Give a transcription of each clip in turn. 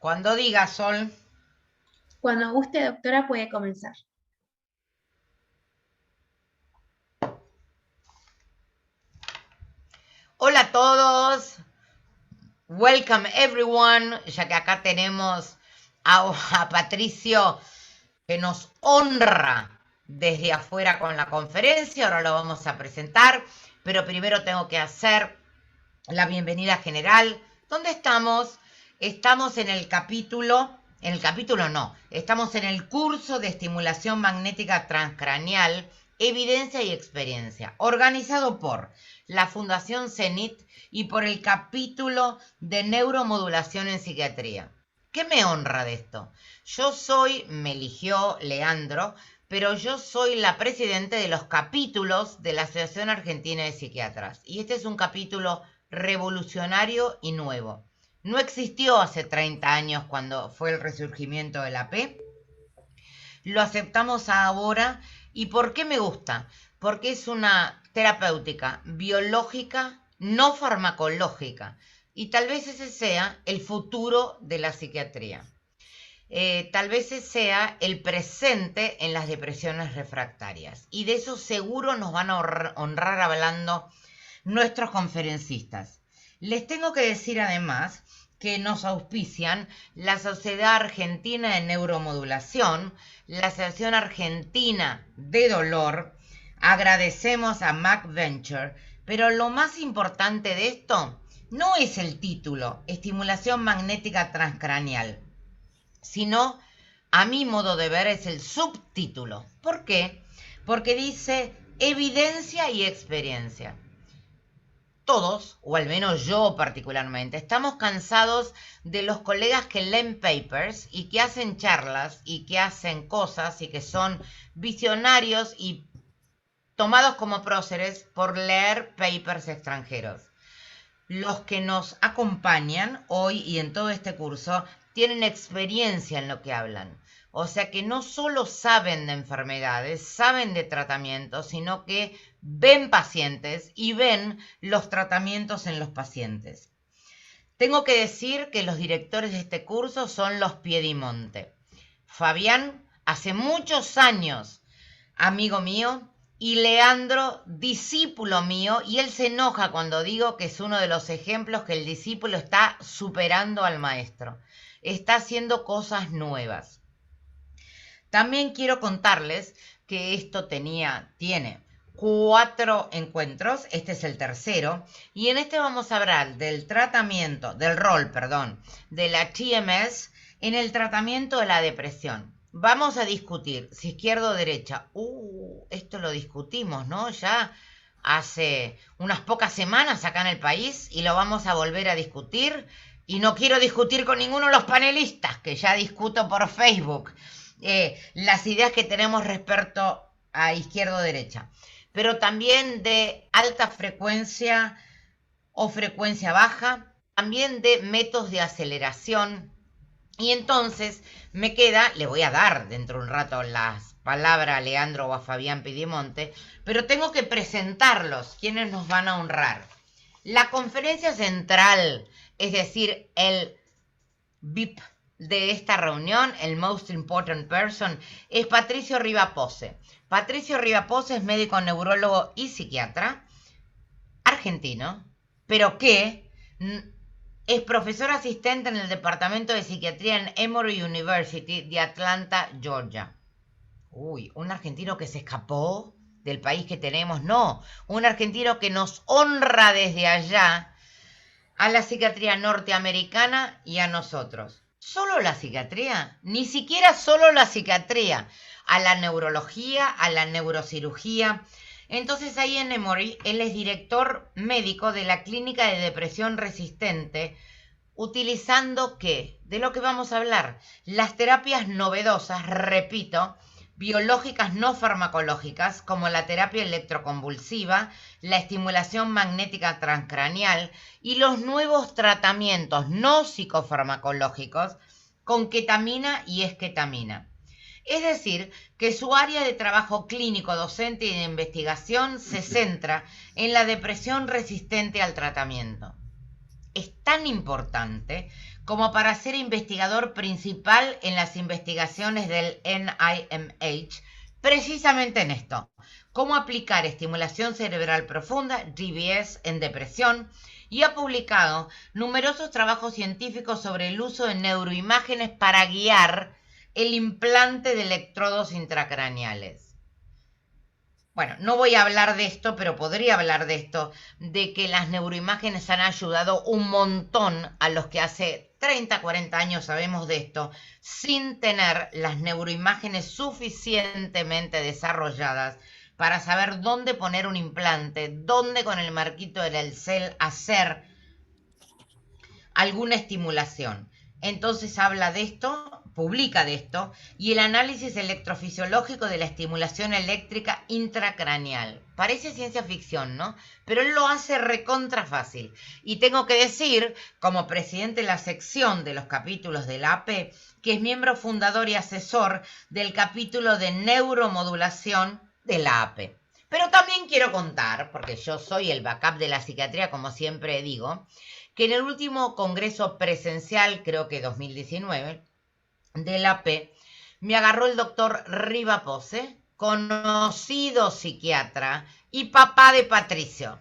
Cuando diga, Sol. Cuando guste, doctora, puede comenzar. Hola a todos. Welcome everyone. Ya que acá tenemos a Patricio que nos honra desde afuera con la conferencia. Ahora lo vamos a presentar. Pero primero tengo que hacer la bienvenida general. ¿Dónde estamos? Estamos en el capítulo no, estamos en el curso de estimulación magnética transcraneal, evidencia y experiencia, organizado por la Fundación CENIT y por el capítulo de neuromodulación en psiquiatría. ¿Qué me honra de esto? Me eligió Leandro, pero yo soy la presidente de los capítulos de la Asociación Argentina de Psiquiatras. Y este es un capítulo revolucionario y nuevo. No existió hace 30 años cuando fue el resurgimiento de la P. Lo aceptamos ahora. ¿Y por qué me gusta? Porque es una terapéutica biológica, no farmacológica. Y tal vez ese sea el futuro de la psiquiatría. Tal vez ese sea el presente en las depresiones refractarias. Y de eso seguro nos van a honrar hablando nuestros conferencistas. Les tengo que decir además que nos auspician la Sociedad Argentina de Neuromodulación, la Asociación Argentina de Dolor. Agradecemos a MacVenture, pero lo más importante de esto no es el título, estimulación magnética transcraneal, sino, a mi modo de ver, es el subtítulo. ¿Por qué? Porque dice evidencia y experiencia. Todos, o al menos yo particularmente, estamos cansados de los colegas que leen papers y que hacen charlas y que hacen cosas y que son visionarios y tomados como próceres por leer papers extranjeros. Los que nos acompañan hoy y en todo este curso tienen experiencia en lo que hablan. O sea que no solo saben de enfermedades, saben de tratamientos, sino que ven pacientes y ven los tratamientos en los pacientes. Tengo que decir que los directores de este curso son los Piedimonte. Fabián, hace muchos años, amigo mío, y Leandro, discípulo mío, y él se enoja cuando digo que es uno de los ejemplos que el discípulo está superando al maestro. Está haciendo cosas nuevas. También quiero contarles que esto tiene 4 encuentros, este es el tercero, y en este vamos a hablar del rol de la TMS en el tratamiento de la depresión. Vamos a discutir si izquierda o derecha. Esto lo discutimos, ¿no? Ya hace unas pocas semanas acá en el país y lo vamos a volver a discutir. Y no quiero discutir con ninguno de los panelistas, que ya discuto por Facebook, las ideas que tenemos respecto a izquierda o derecha. Pero también de alta frecuencia o frecuencia baja, también de métodos de aceleración. Y entonces le voy a dar dentro de un rato las palabras a Leandro o a Fabián Piedimonte, pero tengo que presentarlos, quienes nos van a honrar. La conferencia central, es decir, el VIP de esta reunión, el Most Important Person, es Patricio Rivapose. Patricio Rivapose es médico neurólogo y psiquiatra, argentino, pero que es profesor asistente en el Departamento de Psiquiatría en Emory University de Atlanta, Georgia. Un argentino que se escapó del país que tenemos, no, un argentino que nos honra desde allá a la psiquiatría norteamericana y a nosotros. ¿Solo la psiquiatría? Ni siquiera solo la psiquiatría, a la neurología, a la neurocirugía. Entonces ahí en Emory, él es director médico de la clínica de depresión resistente, utilizando ¿qué? De lo que vamos a hablar, las terapias novedosas, repito, biológicas no farmacológicas, como la terapia electroconvulsiva, la estimulación magnética transcraneal y los nuevos tratamientos no psicofarmacológicos con ketamina y esketamina. Es decir, que su área de trabajo clínico, docente y de investigación se centra en la depresión resistente al tratamiento. Es tan importante como para ser investigador principal en las investigaciones del NIMH, precisamente en esto, cómo aplicar estimulación cerebral profunda, DBS, en depresión, y ha publicado numerosos trabajos científicos sobre el uso de neuroimágenes para guiar el implante de electrodos intracraneales. Bueno, no voy a hablar de esto, pero podría hablar de esto, de que las neuroimágenes han ayudado un montón a los que hace 30, 40 años sabemos de esto, sin tener las neuroimágenes suficientemente desarrolladas para saber dónde poner un implante, dónde con el marquito del Elcel hacer alguna estimulación. Entonces habla de esto, publica de esto, y el análisis electrofisiológico de la estimulación eléctrica intracraneal. Parece ciencia ficción, ¿no? Pero él lo hace recontra fácil. Y tengo que decir, como presidente de la sección de los capítulos de la AP, que es miembro fundador y asesor del capítulo de neuromodulación de la AP. Pero también quiero contar, porque yo soy el backup de la psiquiatría, como siempre digo, que en el último congreso presencial, creo que 2019, de la AP, me agarró el doctor Riva Pose, conocido psiquiatra y papá de Patricio.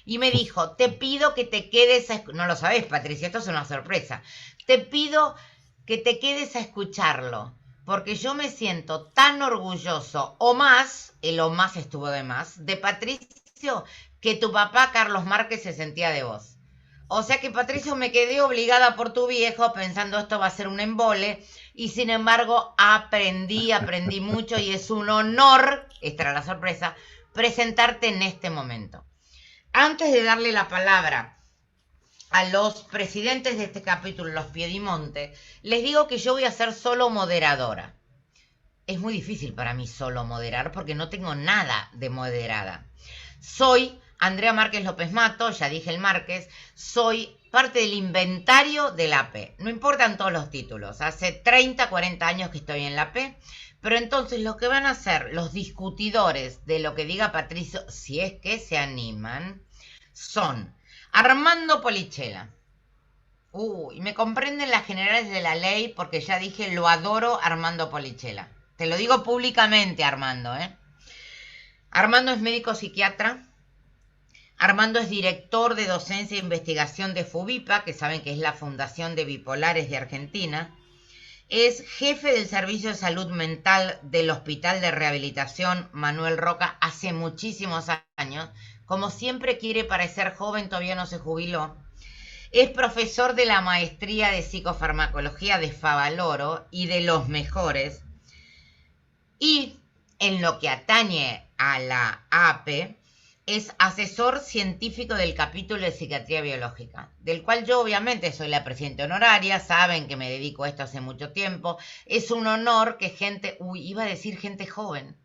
Y me dijo, te pido que te quedes a... No lo sabés, Patricio, esto es una sorpresa. Te pido que te quedes a escucharlo, porque yo me siento tan orgulloso, o más, el o más estuvo de más, de Patricio, que tu papá Carlos Márquez se sentía de vos. O sea que, Patricio, me quedé obligada por tu viejo pensando esto va a ser un embole y sin embargo aprendí mucho y es un honor, esta era la sorpresa, presentarte en este momento. Antes de darle la palabra a los presidentes de este capítulo, los Piedimonte, les digo que yo voy a ser solo moderadora. Es muy difícil para mí solo moderar porque no tengo nada de moderada. Soy Andrea Márquez López Mato, ya dije el Márquez, soy parte del inventario de la AP. No importan todos los títulos, hace 30, 40 años que estoy en la AP, pero entonces lo que van a ser los discutidores de lo que diga Patricio, si es que se animan, son Armando Polichela. Y me comprenden las generales de la ley porque ya dije, lo adoro Armando Polichela. Te lo digo públicamente, Armando, Armando es médico psiquiatra. Armando es director de docencia e investigación de FUBIPA, que saben que es la Fundación de Bipolares de Argentina. Es jefe del Servicio de Salud Mental del Hospital de Rehabilitación Manuel Roca hace muchísimos años. Como siempre quiere parecer joven, todavía no se jubiló. Es profesor de la maestría de psicofarmacología de Favaloro y de los mejores. Y en lo que atañe a la AP, es asesor científico del capítulo de psiquiatría biológica, del cual yo obviamente soy la presidenta honoraria, saben que me dedico a esto hace mucho tiempo. Es un honor que gente, iba a decir gente joven,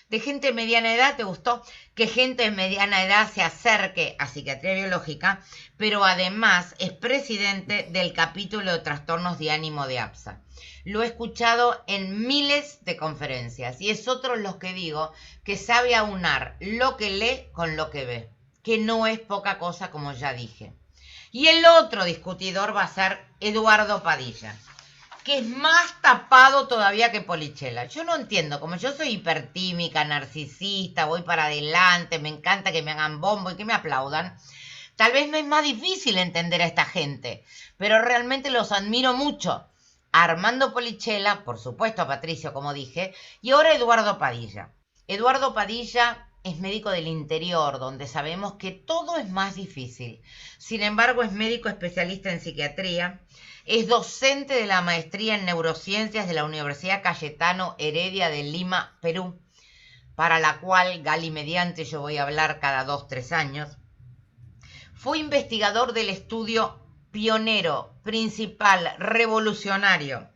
de gente de mediana edad, ¿te gustó? Que gente de mediana edad se acerque a psiquiatría biológica, pero además es presidente del capítulo de trastornos de ánimo de APSA. Lo he escuchado en miles de conferencias y es otro de los que digo que sabe aunar lo que lee con lo que ve, que no es poca cosa como ya dije. Y el otro discutidor va a ser Eduardo Padilla, que es más tapado todavía que Polichela. Yo no entiendo, como yo soy hipertímica, narcisista, voy para adelante, me encanta que me hagan bombo y que me aplaudan, tal vez me es más difícil entender a esta gente, pero realmente los admiro mucho. A Armando Polichela, por supuesto a Patricio, como dije, y ahora Eduardo Padilla. Eduardo Padilla es médico del interior, donde sabemos que todo es más difícil. Sin embargo, es médico especialista en psiquiatría, es docente de la maestría en neurociencias de la Universidad Cayetano Heredia de Lima, Perú, para la cual, Gali mediante, yo voy a hablar cada 2, 3 años. Fue investigador del estudio pionero, principal, revolucionario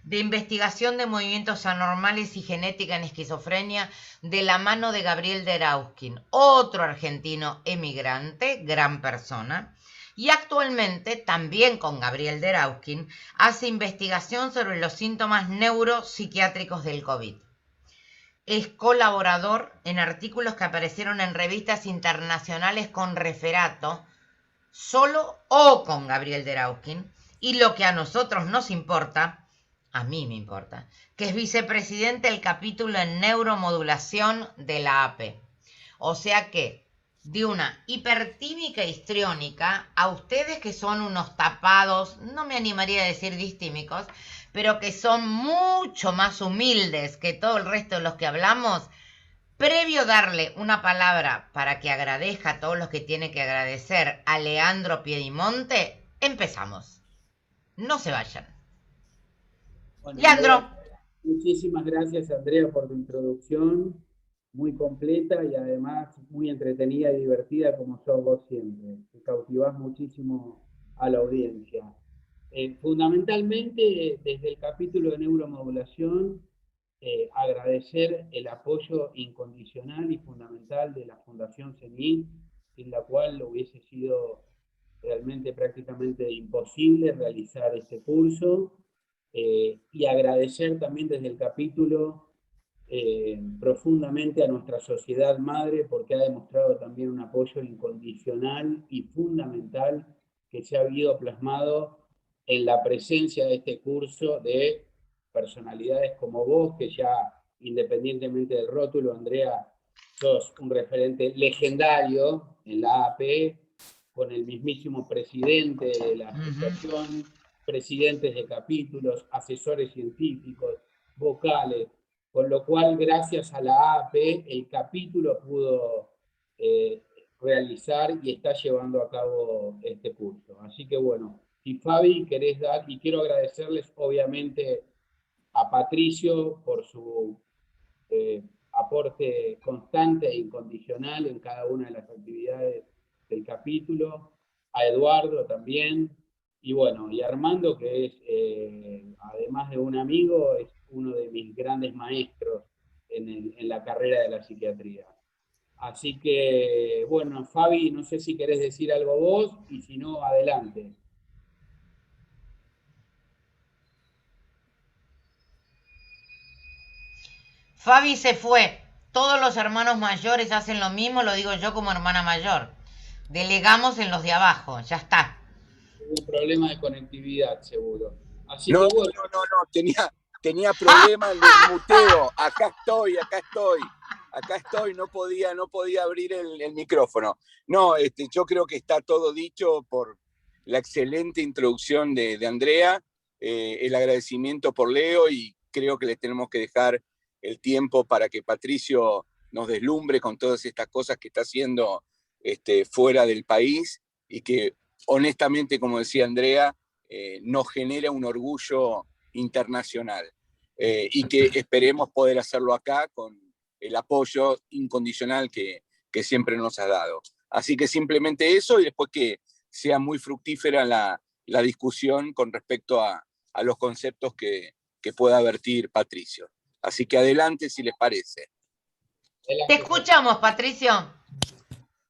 de investigación de movimientos anormales y genética en esquizofrenia de la mano de Gabriel Derauskin, otro argentino emigrante, gran persona, y actualmente también con Gabriel Derauskin hace investigación sobre los síntomas neuropsiquiátricos del COVID. Es colaborador en artículos que aparecieron en revistas internacionales con referato, solo o con Gabriel Derauskin, y lo que a nosotros nos importa, a mí me importa, que es vicepresidente del capítulo en neuromodulación de la AP. O sea que, de una hipertímica histriónica, a ustedes que son unos tapados, no me animaría a decir distímicos, pero que son mucho más humildes que todo el resto de los que hablamos, previo darle una palabra para que agradezca a todos los que tiene que agradecer a Leandro Piedimonte, empezamos. No se vayan. Bueno, Leandro. muchísimas gracias, Andrea, por tu introducción, muy completa y además muy entretenida y divertida como sos vos siempre. Te cautivás muchísimo a la audiencia. Fundamentalmente, desde el capítulo de neuromodulación, agradecer el apoyo incondicional y fundamental de la Fundación CENIT, sin la cual hubiese sido realmente prácticamente imposible realizar este curso. Y agradecer también desde el capítulo profundamente a nuestra sociedad madre, porque ha demostrado también un apoyo incondicional y fundamental que se ha habido plasmado en la presencia de este curso de personalidades como vos, que ya independientemente del rótulo, Andrea, sos un referente legendario en la AP, con el mismísimo presidente de la asociación, presidentes de capítulos, asesores científicos, vocales, con lo cual gracias a la AP el capítulo pudo realizar y está llevando a cabo este curso. Así que bueno, si Fabi querés dar, y quiero agradecerles obviamente a Patricio por su aporte constante e incondicional en cada una de las actividades del capítulo, a Eduardo también, y bueno, y Armando, que es, además de un amigo, es uno de mis grandes maestros en la carrera de la psiquiatría. Así que, bueno, Fabi, no sé si querés decir algo vos, y si no, adelante. Fabi se fue. Todos los hermanos mayores hacen lo mismo, lo digo yo como hermana mayor. Delegamos en los de abajo, ya está. Un problema de conectividad, seguro. Así No, que bueno. no, tenía problemas en el muteo. Acá estoy, no podía abrir el micrófono. No, yo creo que está todo dicho por la excelente introducción de Andrea, el agradecimiento por Leo, y creo que le tenemos que dejar el tiempo para que Patricio nos deslumbre con todas estas cosas que está haciendo fuera del país, y que honestamente, como decía Andrea, nos genera un orgullo internacional, y que esperemos poder hacerlo acá con el apoyo incondicional que siempre nos ha dado. Así que simplemente eso, y después que sea muy fructífera la discusión con respecto a los conceptos que pueda vertir Patricio. Así que adelante, si les parece. Te escuchamos, Patricio.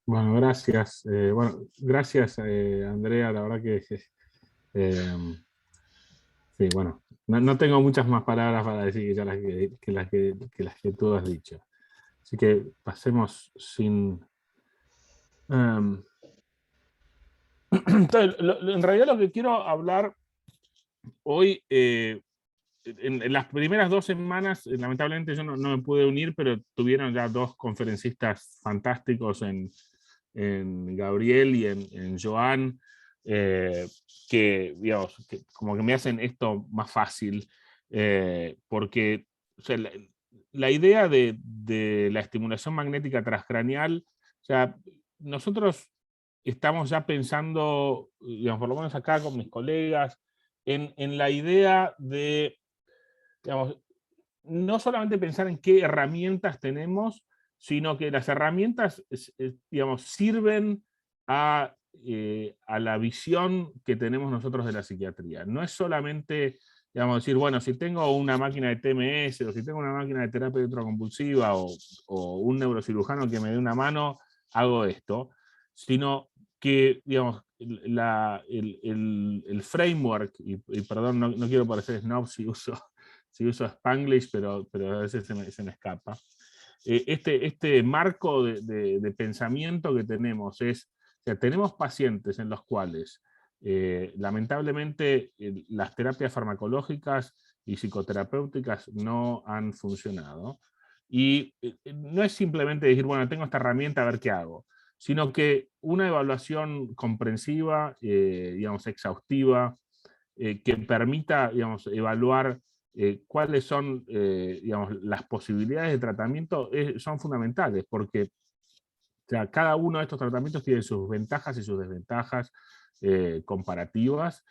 Bueno, gracias. Gracias, Andrea. La verdad que sí, bueno, no tengo muchas más palabras para decir que las que tú has dicho. Así que pasemos sin... Entonces, en realidad lo que quiero hablar hoy, en las primeras 2 semanas, lamentablemente yo no me pude unir, pero tuvieron ya 2 conferencistas fantásticos en Gabriel y en Joan, que, digamos, que como que me hacen esto más fácil, porque o sea, la idea de la estimulación magnética transcraneal, o sea, nosotros estamos ya pensando, digamos, por lo menos acá con mis colegas, en la idea de, digamos, no solamente pensar en qué herramientas tenemos, sino que las herramientas, digamos, sirven a la visión que tenemos nosotros de la psiquiatría. No es solamente, digamos, decir, bueno, si tengo una máquina de TMS, o si tengo una máquina de terapia electroconvulsiva, o un neurocirujano que me dé una mano, hago esto, sino que, digamos, el framework, y perdón, no quiero parecer snob si uso Spanglish, pero a veces se me escapa. Este marco de pensamiento que tenemos es, o sea, tenemos pacientes en los cuales lamentablemente las terapias farmacológicas y psicoterapéuticas no han funcionado. Y no es simplemente decir, bueno, tengo esta herramienta, a ver qué hago, sino que una evaluación comprensiva, digamos, exhaustiva, que permita, digamos, evaluar cuáles son, digamos, las posibilidades de tratamiento son fundamentales, porque o sea, cada uno de estos tratamientos tiene sus ventajas y sus desventajas comparativas,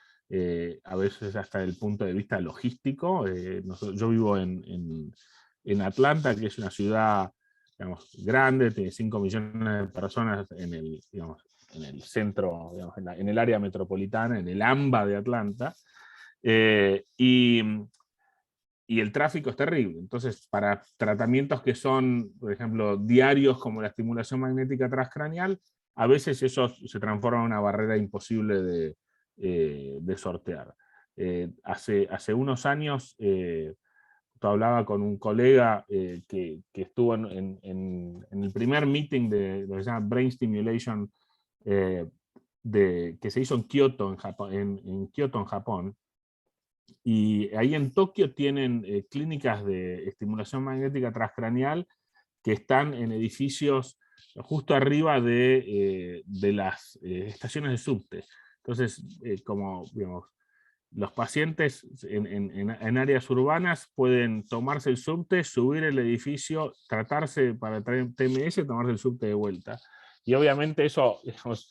a veces hasta el punto de vista logístico. Yo vivo en Atlanta, que es una ciudad, digamos, grande, tiene 5 millones de personas en el, digamos, en el centro, digamos, en el área metropolitana, en el AMBA de Atlanta, y el tráfico es terrible. Entonces, para tratamientos que son, por ejemplo, diarios como la estimulación magnética transcraneal, a veces eso se transforma en una barrera imposible de sortear. Hace unos años, hablaba con un colega que estuvo en el primer meeting de lo que se llama Brain Stimulation, que se hizo en Kioto, en Kioto, en Japón. Y ahí en Tokio tienen clínicas de estimulación magnética transcraneal que están en edificios justo arriba de las estaciones de subte. Entonces, como digamos, los pacientes en áreas urbanas pueden tomarse el subte, subir el edificio, tratarse para traer TMS, tomarse el subte de vuelta. Y obviamente eso, digamos,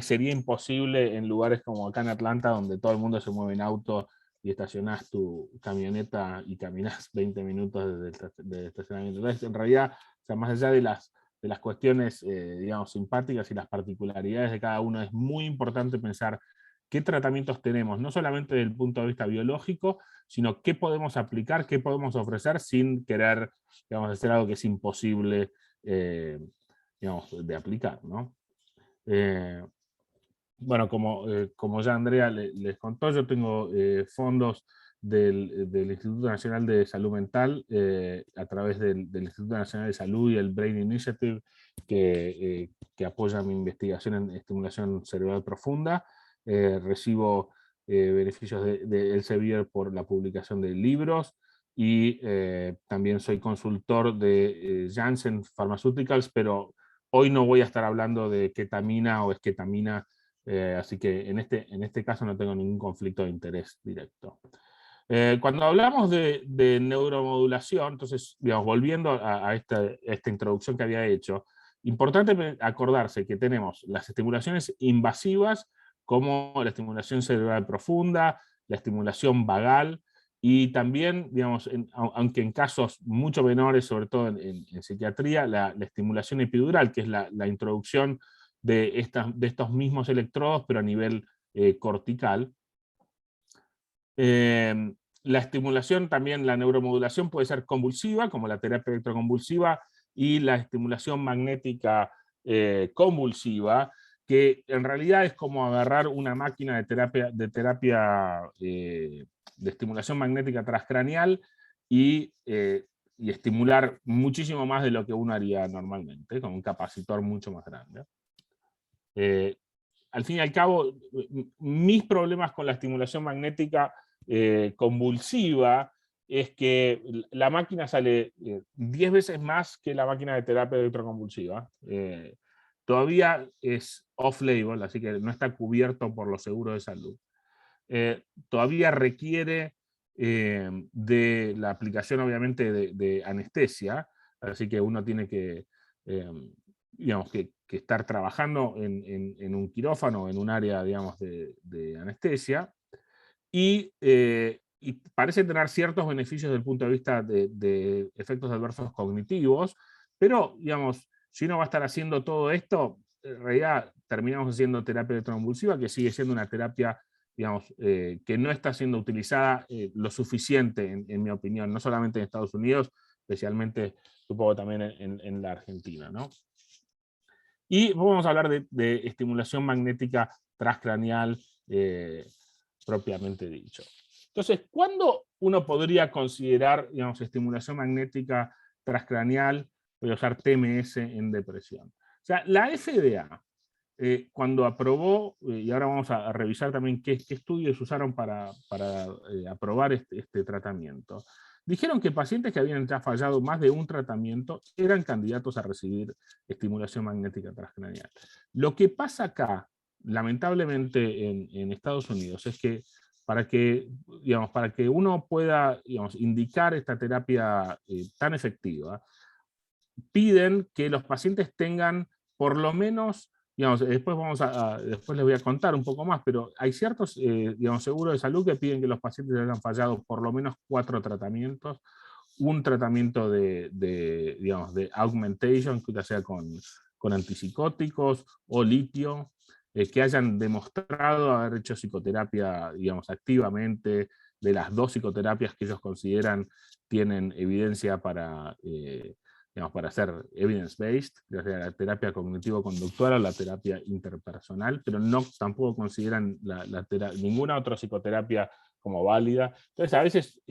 sería imposible en lugares como acá en Atlanta, donde todo el mundo se mueve en auto y estacionás tu camioneta y caminás 20 minutos desde el estacionamiento. Entonces, en realidad, o sea, más allá de las cuestiones, digamos, simpáticas y las particularidades de cada uno, es muy importante pensar qué tratamientos tenemos, no solamente desde el punto de vista biológico, sino qué podemos aplicar, qué podemos ofrecer sin querer, digamos, hacer algo que es imposible, digamos, de aplicar, ¿no? Bueno, como ya Andrea les contó, yo tengo fondos del Instituto Nacional de Salud Mental a través del Instituto Nacional de Salud y el Brain Initiative, que apoya mi investigación en estimulación cerebral profunda. Recibo beneficios de Elsevier por la publicación de libros, y también soy consultor de Janssen Pharmaceuticals, pero hoy no voy a estar hablando de ketamina o esketamina, así que en este caso no tengo ningún conflicto de interés directo. Cuando hablamos de neuromodulación, entonces, digamos, volviendo a esta introducción que había hecho, importante acordarse que tenemos las estimulaciones invasivas, como la estimulación cerebral profunda, la estimulación vagal, y también, digamos, aunque en casos mucho menores, sobre todo en psiquiatría, la estimulación epidural, que es la introducción de estos mismos electrodos, pero a nivel cortical. La estimulación, también la neuromodulación puede ser convulsiva, como la terapia electroconvulsiva, y la estimulación magnética convulsiva, que en realidad es como agarrar una máquina de terapia de estimulación magnética transcraneal y estimular muchísimo más de lo que uno haría normalmente, con un capacitor mucho más grande. Al fin y al cabo, mis problemas con la estimulación magnética convulsiva es que la máquina sale 10 veces más que la máquina de terapia electroconvulsiva. Todavía es off-label, así que no está cubierto por los seguros de salud. Todavía requiere de la aplicación, obviamente, de anestesia, así que uno tiene que, digamos, que estar trabajando en un quirófano, en un área, digamos, de anestesia, y parece tener ciertos beneficios desde el punto de vista de efectos adversos cognitivos, pero, digamos, si uno va a estar haciendo todo esto, en realidad terminamos haciendo terapia electroconvulsiva, que sigue siendo una terapia, digamos, que no está siendo utilizada lo suficiente, en mi opinión, no solamente en Estados Unidos, especialmente, supongo, también en la Argentina, ¿no? Y vamos a hablar de estimulación magnética transcraneal propiamente dicho. Entonces, ¿cuándo uno podría considerar, digamos, estimulación magnética transcraneal, voy a usar TMS, en depresión? O sea, la FDA cuando aprobó, y ahora vamos a revisar también qué estudios usaron para aprobar este tratamiento, dijeron que pacientes que habían ya fallado más de un tratamiento eran candidatos a recibir estimulación magnética transcranial. Lo que pasa acá, lamentablemente en Estados Unidos, es que para que uno pueda, digamos, indicar esta terapia tan efectiva, piden que los pacientes tengan por lo menos, digamos, después después les voy a contar un poco más, pero hay ciertos digamos, seguros de salud que piden que los pacientes hayan fallado por lo menos 4 tratamientos, un tratamiento digamos, de augmentation, ya sea con antipsicóticos o litio, que hayan demostrado haber hecho psicoterapia, digamos, activamente, de las 2 psicoterapias que ellos consideran tienen evidencia para hacer evidence-based, ya sea la terapia cognitivo-conductual o la terapia interpersonal, pero tampoco consideran ninguna otra psicoterapia como válida. Entonces, a veces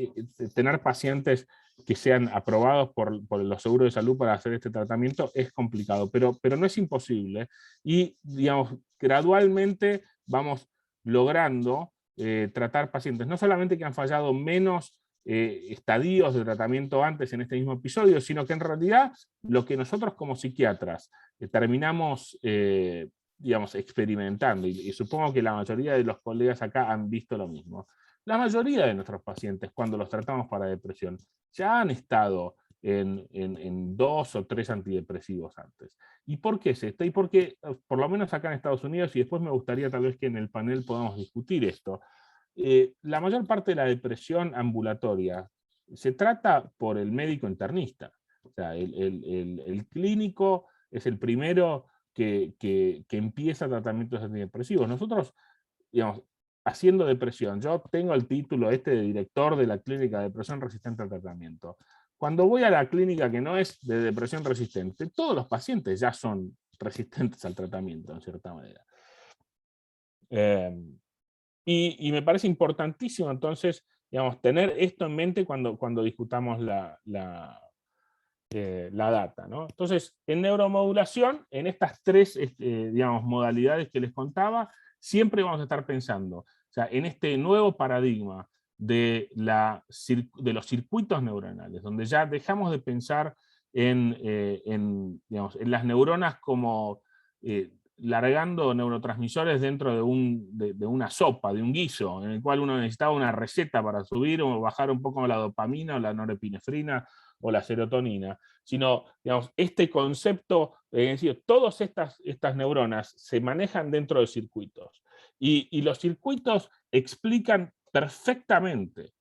tener pacientes que sean aprobados por los seguros de salud para hacer este tratamiento es complicado, pero no es imposible. Y, digamos, gradualmente vamos logrando tratar pacientes, no solamente que han fallado menos estadios de tratamiento antes en este mismo episodio, sino que en realidad lo que nosotros como psiquiatras terminamos digamos, experimentando, y supongo que la mayoría de los colegas acá han visto lo mismo. La mayoría de nuestros pacientes, cuando los tratamos para depresión, ya han estado en 2 o 3 antidepresivos antes. ¿Y por qué es esto? Y porque, por lo menos acá en Estados Unidos, y después me gustaría tal vez que en el panel podamos discutir esto, la mayor parte de la depresión ambulatoria se trata por el médico internista. O sea, el clínico es el primero que empieza tratamientos antidepresivos. Nosotros, digamos, haciendo depresión, yo tengo el título de director de la clínica de depresión resistente al tratamiento. Cuando voy a la clínica que no es de depresión resistente, todos los pacientes ya son resistentes al tratamiento, en cierta manera. Y me parece importantísimo, entonces, digamos, tener esto en mente cuando discutamos la data, ¿no? Entonces, en neuromodulación, en estas 3 digamos, modalidades que les contaba, siempre vamos a estar pensando, o sea, en este nuevo paradigma de los circuitos neuronales, donde ya dejamos de pensar digamos, en las neuronas como largando neurotransmisores dentro de una sopa, de un guiso, en el cual uno necesitaba una receta para subir o bajar un poco la dopamina o la norepinefrina o la serotonina, sino, digamos, este concepto, es decir, todas estas neuronas se manejan dentro de circuitos, y los circuitos explican perfectamente,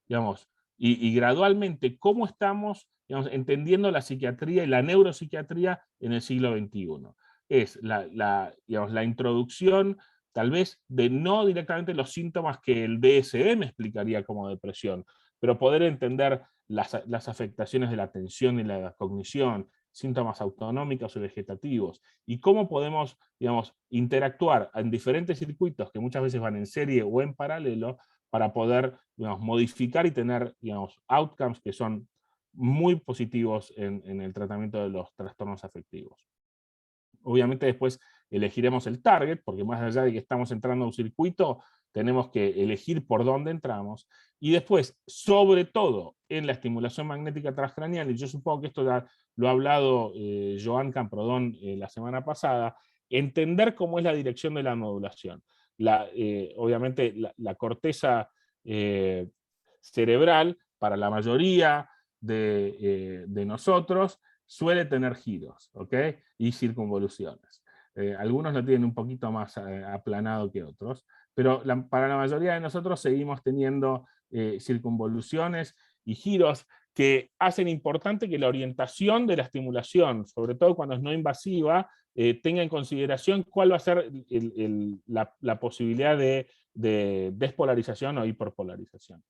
digamos, y gradualmente cómo estamos, digamos, entendiendo la psiquiatría y la neuropsiquiatría en el siglo XXI. Es digamos, la introducción, tal vez, de no directamente los síntomas que el DSM explicaría como depresión, pero poder entender las afectaciones de la atención y la cognición, síntomas autonómicos o vegetativos, y cómo podemos, digamos, interactuar en diferentes circuitos que muchas veces van en serie o en paralelo para poder, digamos, modificar y tener, digamos, outcomes que son muy positivos en el tratamiento de los trastornos afectivos. Obviamente después elegiremos el target, porque más allá de que estamos entrando a un circuito, tenemos que elegir por dónde entramos, y después, sobre todo, en la estimulación magnética transcranial, y yo supongo que esto ya lo ha hablado Joan Camprodón la semana pasada, entender cómo es la dirección de la modulación. Obviamente la corteza cerebral, para la mayoría de nosotros, suele tener giros, ¿ok? Y circunvoluciones. Algunos lo tienen un poquito más aplanado que otros, pero para la mayoría de nosotros seguimos teniendo circunvoluciones y giros que hacen importante que la orientación de la estimulación, sobre todo cuando es no invasiva, tenga en consideración cuál va a ser la posibilidad de despolarización o hiperpolarización.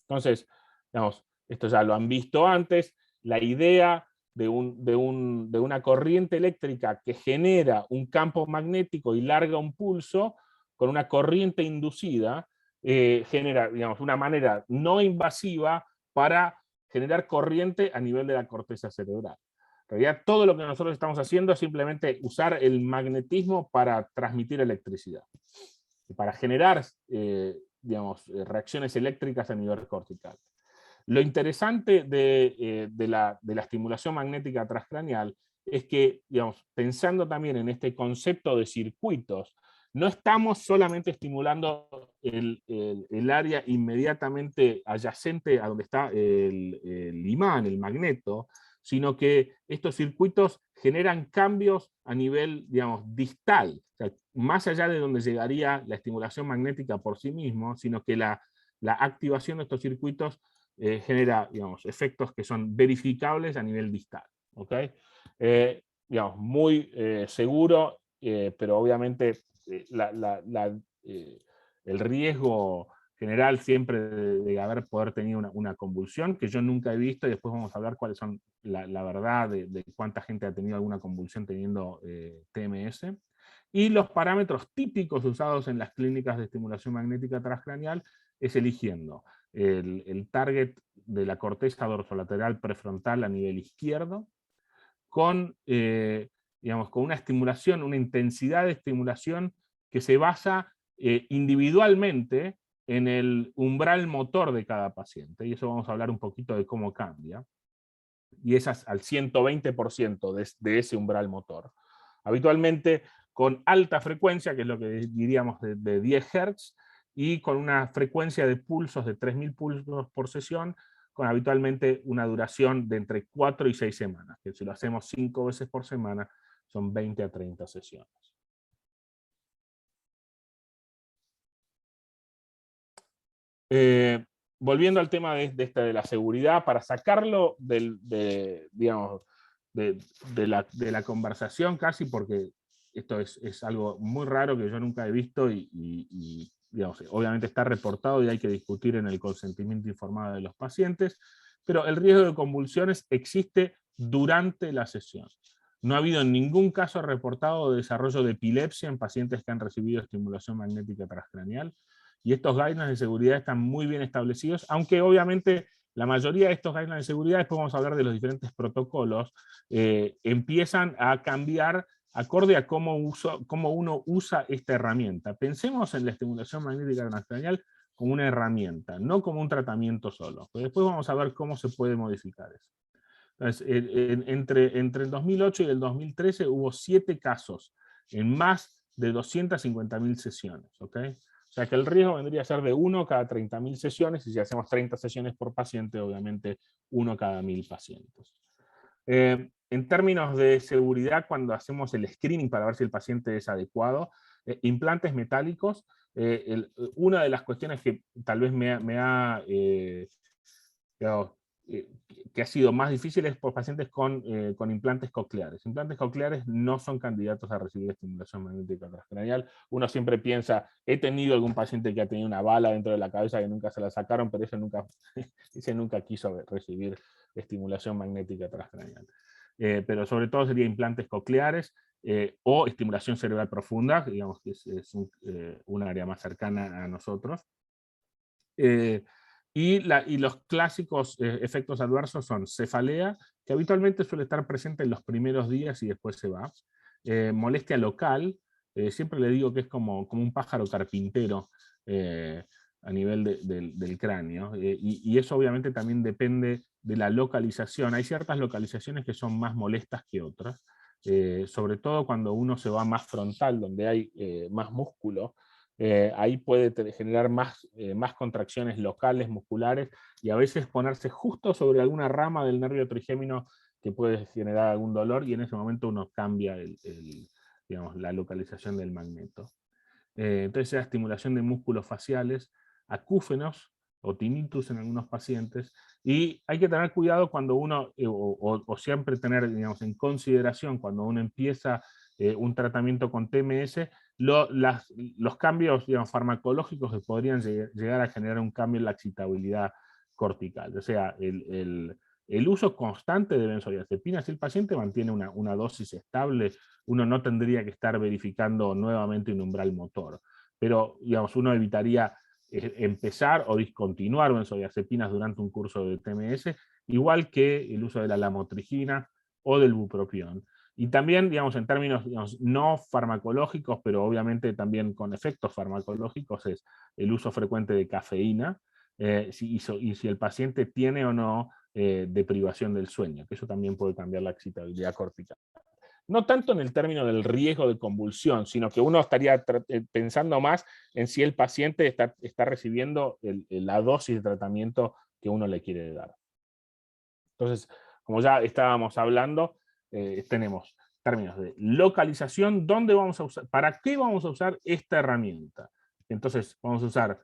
Entonces, digamos, esto ya lo han visto antes, la idea de una corriente eléctrica que genera un campo magnético y larga un pulso, con una corriente inducida, genera, digamos, una manera no invasiva para generar corriente a nivel de la corteza cerebral. En realidad todo lo que nosotros estamos haciendo es simplemente usar el magnetismo para transmitir electricidad, para generar reacciones eléctricas a nivel cortical. Lo interesante de la estimulación magnética transcraneal es que, digamos, pensando también en este concepto de circuitos, no estamos solamente estimulando el área inmediatamente adyacente a donde está el imán, el magneto, sino que estos circuitos generan cambios a nivel, digamos, distal, o sea, más allá de donde llegaría la estimulación magnética por sí mismo, sino que la activación de estos circuitos genera, digamos, efectos que son verificables a nivel distal. ¿Okay? Digamos, muy seguro, pero obviamente el riesgo general siempre de haber poder tenido una convulsión, que yo nunca he visto, y después vamos a hablar cuáles son la verdad de cuánta gente ha tenido alguna convulsión teniendo TMS. Y los parámetros típicos usados en las clínicas de estimulación magnética transcraneal es eligiendo el target de la corteza dorsolateral prefrontal a nivel izquierdo, con, digamos, con una estimulación, una intensidad de estimulación que se basa individualmente en el umbral motor de cada paciente, y eso vamos a hablar un poquito de cómo cambia, y es al 120% de ese umbral motor. Habitualmente con alta frecuencia, que es lo que diríamos de 10 Hz, y con una frecuencia de pulsos de 3000 pulsos por sesión, con habitualmente una duración de entre 4 y 6 semanas, que si lo hacemos 5 veces por semana, son 20 a 30 sesiones. Volviendo al tema de la seguridad, para sacarlo digamos, de la conversación casi, porque esto es algo muy raro que yo nunca he visto y digamos, obviamente está reportado y hay que discutir en el consentimiento informado de los pacientes, pero el riesgo de convulsiones existe durante la sesión. No ha habido ningún caso reportado de desarrollo de epilepsia en pacientes que han recibido estimulación magnética transcraneal, y estos guidelines de seguridad están muy bien establecidos, aunque obviamente la mayoría de estos guidelines de seguridad, después vamos a hablar de los diferentes protocolos, empiezan a cambiar acorde a cómo uno usa esta herramienta. Pensemos en la estimulación magnética transcraneal como una herramienta, no como un tratamiento solo. Pero después vamos a ver cómo se puede modificar eso. Entonces, entre el 2008 y el 2013 hubo 7 casos en más de 250.000 sesiones. ¿Okay? O sea que el riesgo vendría a ser de 1 cada 30.000 sesiones, y si hacemos 30 sesiones por paciente, obviamente 1 cada 1000 pacientes. En términos de seguridad, cuando hacemos el screening para ver si el paciente es adecuado, implantes metálicos, una de las cuestiones que tal vez que ha sido más difícil es por pacientes con implantes cocleares. Implantes cocleares no son candidatos a recibir estimulación magnética transcraneal. Uno siempre piensa, he tenido algún paciente que ha tenido una bala dentro de la cabeza que nunca se la sacaron, pero ese nunca quiso recibir estimulación magnética transcraneal. Pero sobre todo sería implantes cocleares o estimulación cerebral profunda, digamos que es un área más cercana a nosotros. Y los clásicos efectos adversos son cefalea, que habitualmente suele estar presente en los primeros días y después se va. Molestia local, siempre le digo que es como un pájaro carpintero a nivel del cráneo. Y eso obviamente también depende de la localización. Hay ciertas localizaciones que son más molestas que otras, sobre todo cuando uno se va más frontal, donde hay más músculo. Ahí puede generar más contracciones locales, musculares, y a veces ponerse justo sobre alguna rama del nervio trigémino que puede generar algún dolor, y en ese momento uno cambia digamos, la localización del magneto. Entonces la estimulación de músculos faciales, acúfenos o tinnitus en algunos pacientes, y hay que tener cuidado cuando uno, o siempre tener, digamos, en consideración cuando uno empieza un tratamiento con TMS, los cambios, digamos, farmacológicos que podrían llegar a generar un cambio en la excitabilidad cortical. O sea, el uso constante de benzodiazepinas, si el paciente mantiene una dosis estable, uno no tendría que estar verificando nuevamente un umbral motor. Pero, digamos, uno evitaría empezar o discontinuar benzodiazepinas durante un curso de TMS, igual que el uso de la lamotrigina o del bupropión. Y también, digamos, en términos, digamos, no farmacológicos, pero obviamente también con efectos farmacológicos, es el uso frecuente de cafeína, y si el paciente tiene o no deprivación del sueño, que eso también puede cambiar la excitabilidad cortical. No tanto en el término del riesgo de convulsión, sino que uno estaría pensando más en si el paciente está recibiendo la dosis de tratamiento que uno le quiere dar. Entonces, como ya estábamos hablando, tenemos términos de localización, ¿dónde vamos a usar? ¿Para qué vamos a usar esta herramienta? Entonces, vamos a usar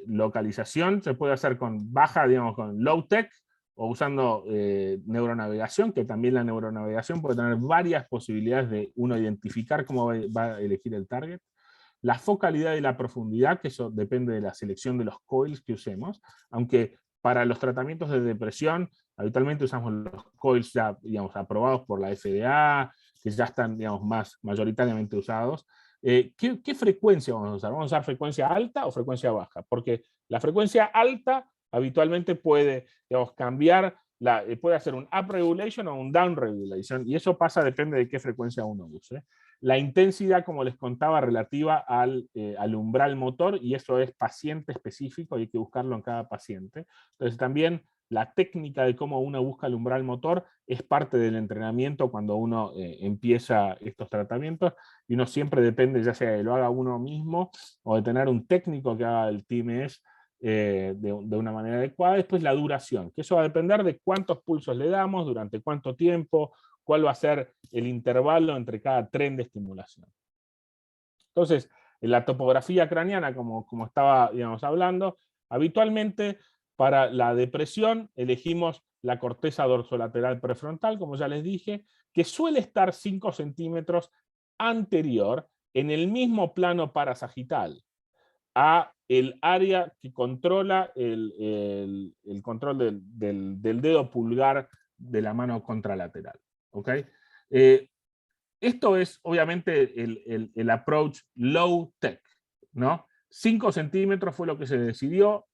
localización, se puede hacer con baja, digamos, con low tech, o usando neuronavegación, que también la neuronavegación puede tener varias posibilidades de uno identificar cómo va a elegir el target. La focalidad y la profundidad, que eso depende de la selección de los coils que usemos, aunque para los tratamientos de depresión habitualmente usamos los coils ya, digamos, aprobados por la FDA, que ya están, digamos, más mayoritariamente usados. ¿Qué frecuencia vamos a usar? ¿Vamos a usar frecuencia alta o frecuencia baja? Porque la frecuencia alta habitualmente puede, digamos, cambiar, puede hacer un up regulation o un down regulation, y eso pasa, depende de qué frecuencia uno use. La intensidad, como les contaba, relativa al umbral motor, y eso es paciente específico, y hay que buscarlo en cada paciente. Entonces también la técnica de cómo uno busca el umbral motor es parte del entrenamiento cuando uno empieza estos tratamientos, y uno siempre depende, ya sea de lo haga uno mismo o de tener un técnico que haga el TMS de una manera adecuada. Después la duración, que eso va a depender de cuántos pulsos le damos, durante cuánto tiempo, cuál va a ser el intervalo entre cada tren de estimulación. Entonces, en la topografía craneana, como estaba, digamos, hablando, habitualmente para la depresión elegimos la corteza dorsolateral prefrontal, como ya les dije, que suele estar 5 centímetros anterior en el mismo plano parasagital a el área que controla el control del dedo pulgar de la mano contralateral. ¿Okay? Esto es obviamente el approach low tech, ¿no? 5 centímetros fue lo que se decidió.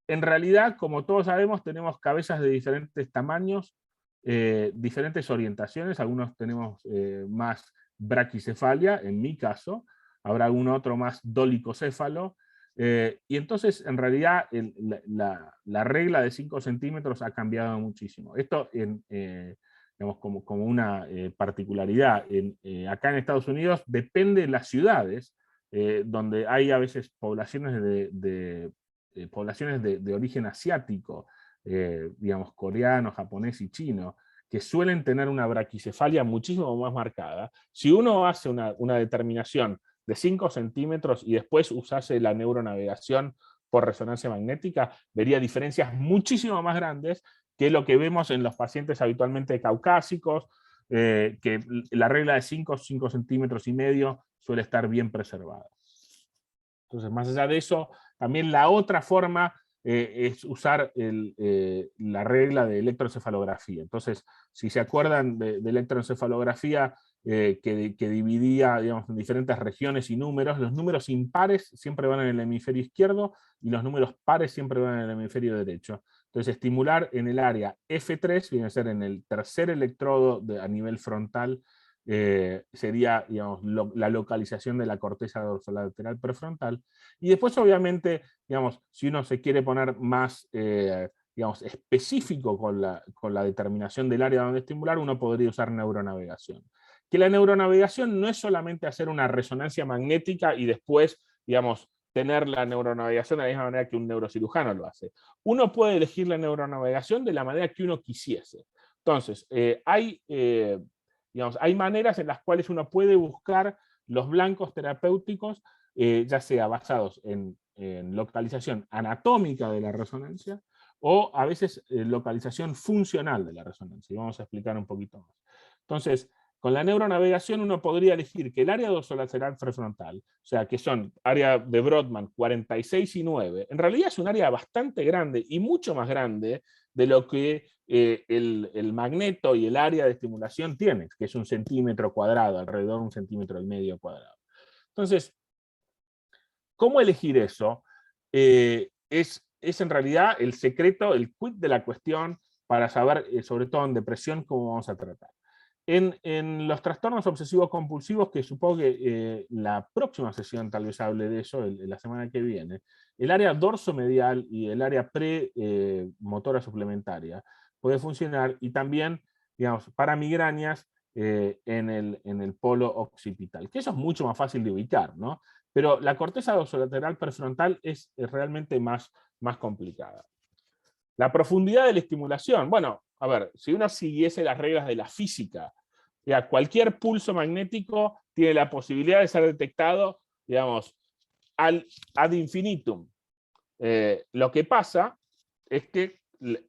En realidad, como todos sabemos, tenemos cabezas de diferentes tamaños, diferentes orientaciones. Algunos tenemos más braquicefalia, en mi caso. Habrá algún otro más dolicocéfalo. Y entonces, en realidad, la regla de 5 centímetros ha cambiado muchísimo. Esto digamos, como una particularidad. Acá en Estados Unidos depende de las ciudades, donde hay a veces poblaciones de origen asiático, digamos, coreano, japonés y chino, que suelen tener una braquicefalia muchísimo más marcada. Si uno hace una determinación de 5 centímetros y después usase la neuronavegación por resonancia magnética, vería diferencias muchísimo más grandes que lo que vemos en los pacientes habitualmente caucásicos, que la regla de 5 centímetros y medio suele estar bien preservada. Entonces, más allá de eso, también la otra forma es usar la regla de electroencefalografía. Entonces, si se acuerdan de electroencefalografía que dividía, digamos, en diferentes regiones y números, los números impares siempre van en el hemisferio izquierdo y los números pares siempre van en el hemisferio derecho. Entonces, estimular en el área F3, viene a ser en el tercer electrodo a nivel frontal, sería, digamos, la localización de la corteza dorsolateral prefrontal. Y después, obviamente, digamos, si uno se quiere poner más digamos, específico con la determinación del área donde estimular, uno podría usar neuronavegación. Que la neuronavegación no es solamente hacer una resonancia magnética y después, digamos, tener la neuronavegación de la misma manera que un neurocirujano lo hace. Uno puede elegir la neuronavegación de la manera que uno quisiese. Entonces, digamos, hay maneras en las cuales uno puede buscar los blancos terapéuticos, ya sea basados en localización anatómica de la resonancia, o a veces localización funcional de la resonancia. Y vamos a explicar un poquito más. Entonces, con la neuronavegación uno podría elegir que el área dorsolateral prefrontal, o sea, que son área de Brodmann 46 y 9, en realidad es un área bastante grande y mucho más grande de lo que el magneto y el área de estimulación tiene, que es 1 centímetro cuadrado, alrededor de 1,5 centímetros cuadrado. Entonces, ¿cómo elegir eso? Es en realidad el secreto, el quid de la cuestión para saber, sobre todo en depresión, cómo vamos a tratar. En los trastornos obsesivos compulsivos, que supongo que la próxima sesión tal vez hable de eso, la semana que viene, el área dorsomedial y el área premotora suplementaria puede funcionar, y también, digamos, para migrañas en el polo occipital, que eso es mucho más fácil de ubicar, ¿no? Pero la corteza dorsolateral prefrontal es realmente más complicada. La profundidad de la estimulación. Bueno, a ver, si uno siguiese las reglas de la física, ya, cualquier pulso magnético tiene la posibilidad de ser detectado, digamos, ad infinitum. Lo que pasa es que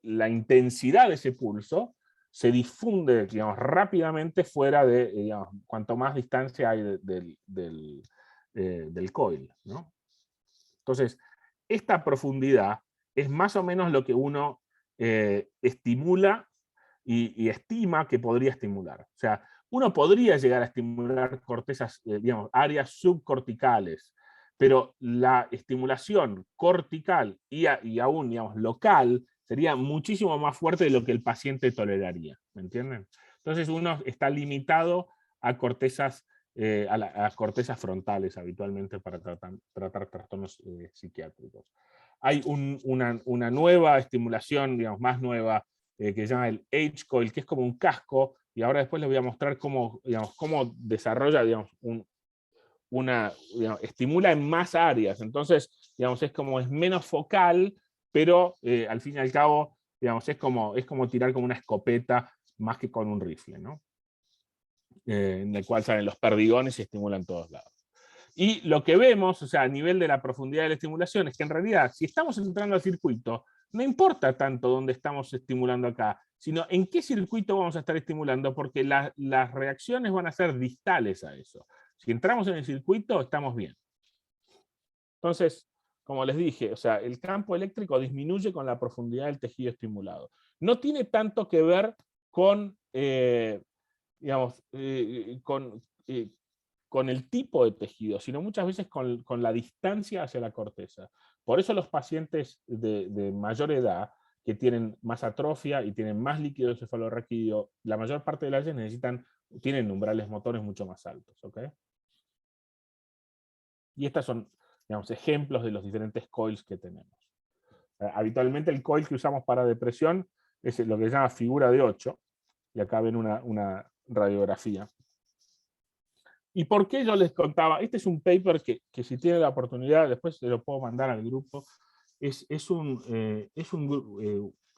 la intensidad de ese pulso se difunde, digamos, rápidamente fuera de, digamos, cuanto más distancia hay del coil, ¿no? Entonces, esta profundidad es más o menos lo que uno estimula y estima que podría estimular. O sea, uno podría llegar a estimular cortezas, digamos, áreas subcorticales, pero la estimulación cortical y aún, digamos, local sería muchísimo más fuerte de lo que el paciente toleraría. ¿Me entienden? Entonces uno está limitado a cortezas, a cortezas frontales habitualmente para tratar trastornos psiquiátricos. Hay una nueva estimulación, digamos, más nueva, que se llama el H-Coil, que es como un casco, y ahora después les voy a mostrar cómo, digamos, cómo desarrolla, digamos, digamos, estimula en más áreas. Entonces, digamos, es menos focal, pero al fin y al cabo, digamos, es como tirar como una escopeta más que con un rifle, ¿no? En el cual salen los perdigones y estimulan todos lados. Y lo que vemos, o sea, a nivel de la profundidad de la estimulación, es que en realidad, si estamos entrando al circuito, no importa tanto dónde estamos estimulando acá, sino en qué circuito vamos a estar estimulando, porque las reacciones van a ser distales a eso. Si entramos en el circuito, estamos bien. Entonces, como les dije, o sea, el campo eléctrico disminuye con la profundidad del tejido estimulado. No tiene tanto que ver con, digamos, con el tipo de tejido, sino muchas veces con la distancia hacia la corteza. Por eso los pacientes de mayor edad, que tienen más atrofia y tienen más líquido cefalorraquídeo, la mayor parte de las veces tienen umbrales motores mucho más altos. ¿Okay? Y estos son, digamos, ejemplos de los diferentes coils que tenemos. Habitualmente el coil que usamos para depresión es lo que se llama figura de 8, y acá ven una radiografía. ¿Y por qué yo les contaba? Este es un paper que si tienen la oportunidad, después se lo puedo mandar al grupo. Es un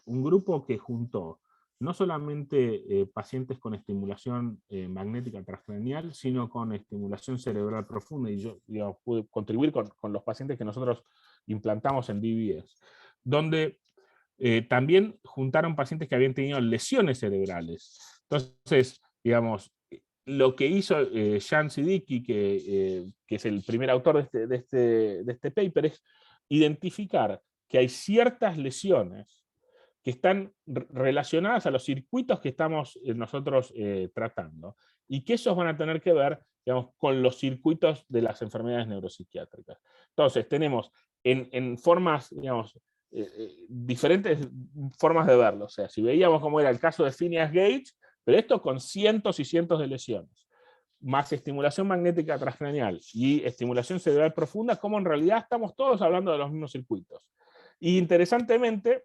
grupo que juntó no solamente pacientes con estimulación magnética transcranial, sino con estimulación cerebral profunda, y yo, digamos, pude contribuir con los pacientes que nosotros implantamos en DBS, donde también juntaron pacientes que habían tenido lesiones cerebrales. Entonces, digamos, lo que hizo Jan Siddiqui, que es el primer autor de este paper, es identificar que hay ciertas lesiones que están relacionadas a los circuitos que estamos nosotros tratando, y que esos van a tener que ver, digamos, con los circuitos de las enfermedades neuropsiquiátricas. Entonces, tenemos en formas, digamos, diferentes formas de verlo. O sea, si veíamos cómo era el caso de Phineas Gage, pero esto con cientos y cientos de lesiones, más estimulación magnética transcranial y estimulación cerebral profunda, como en realidad estamos todos hablando de los mismos circuitos. Y interesantemente,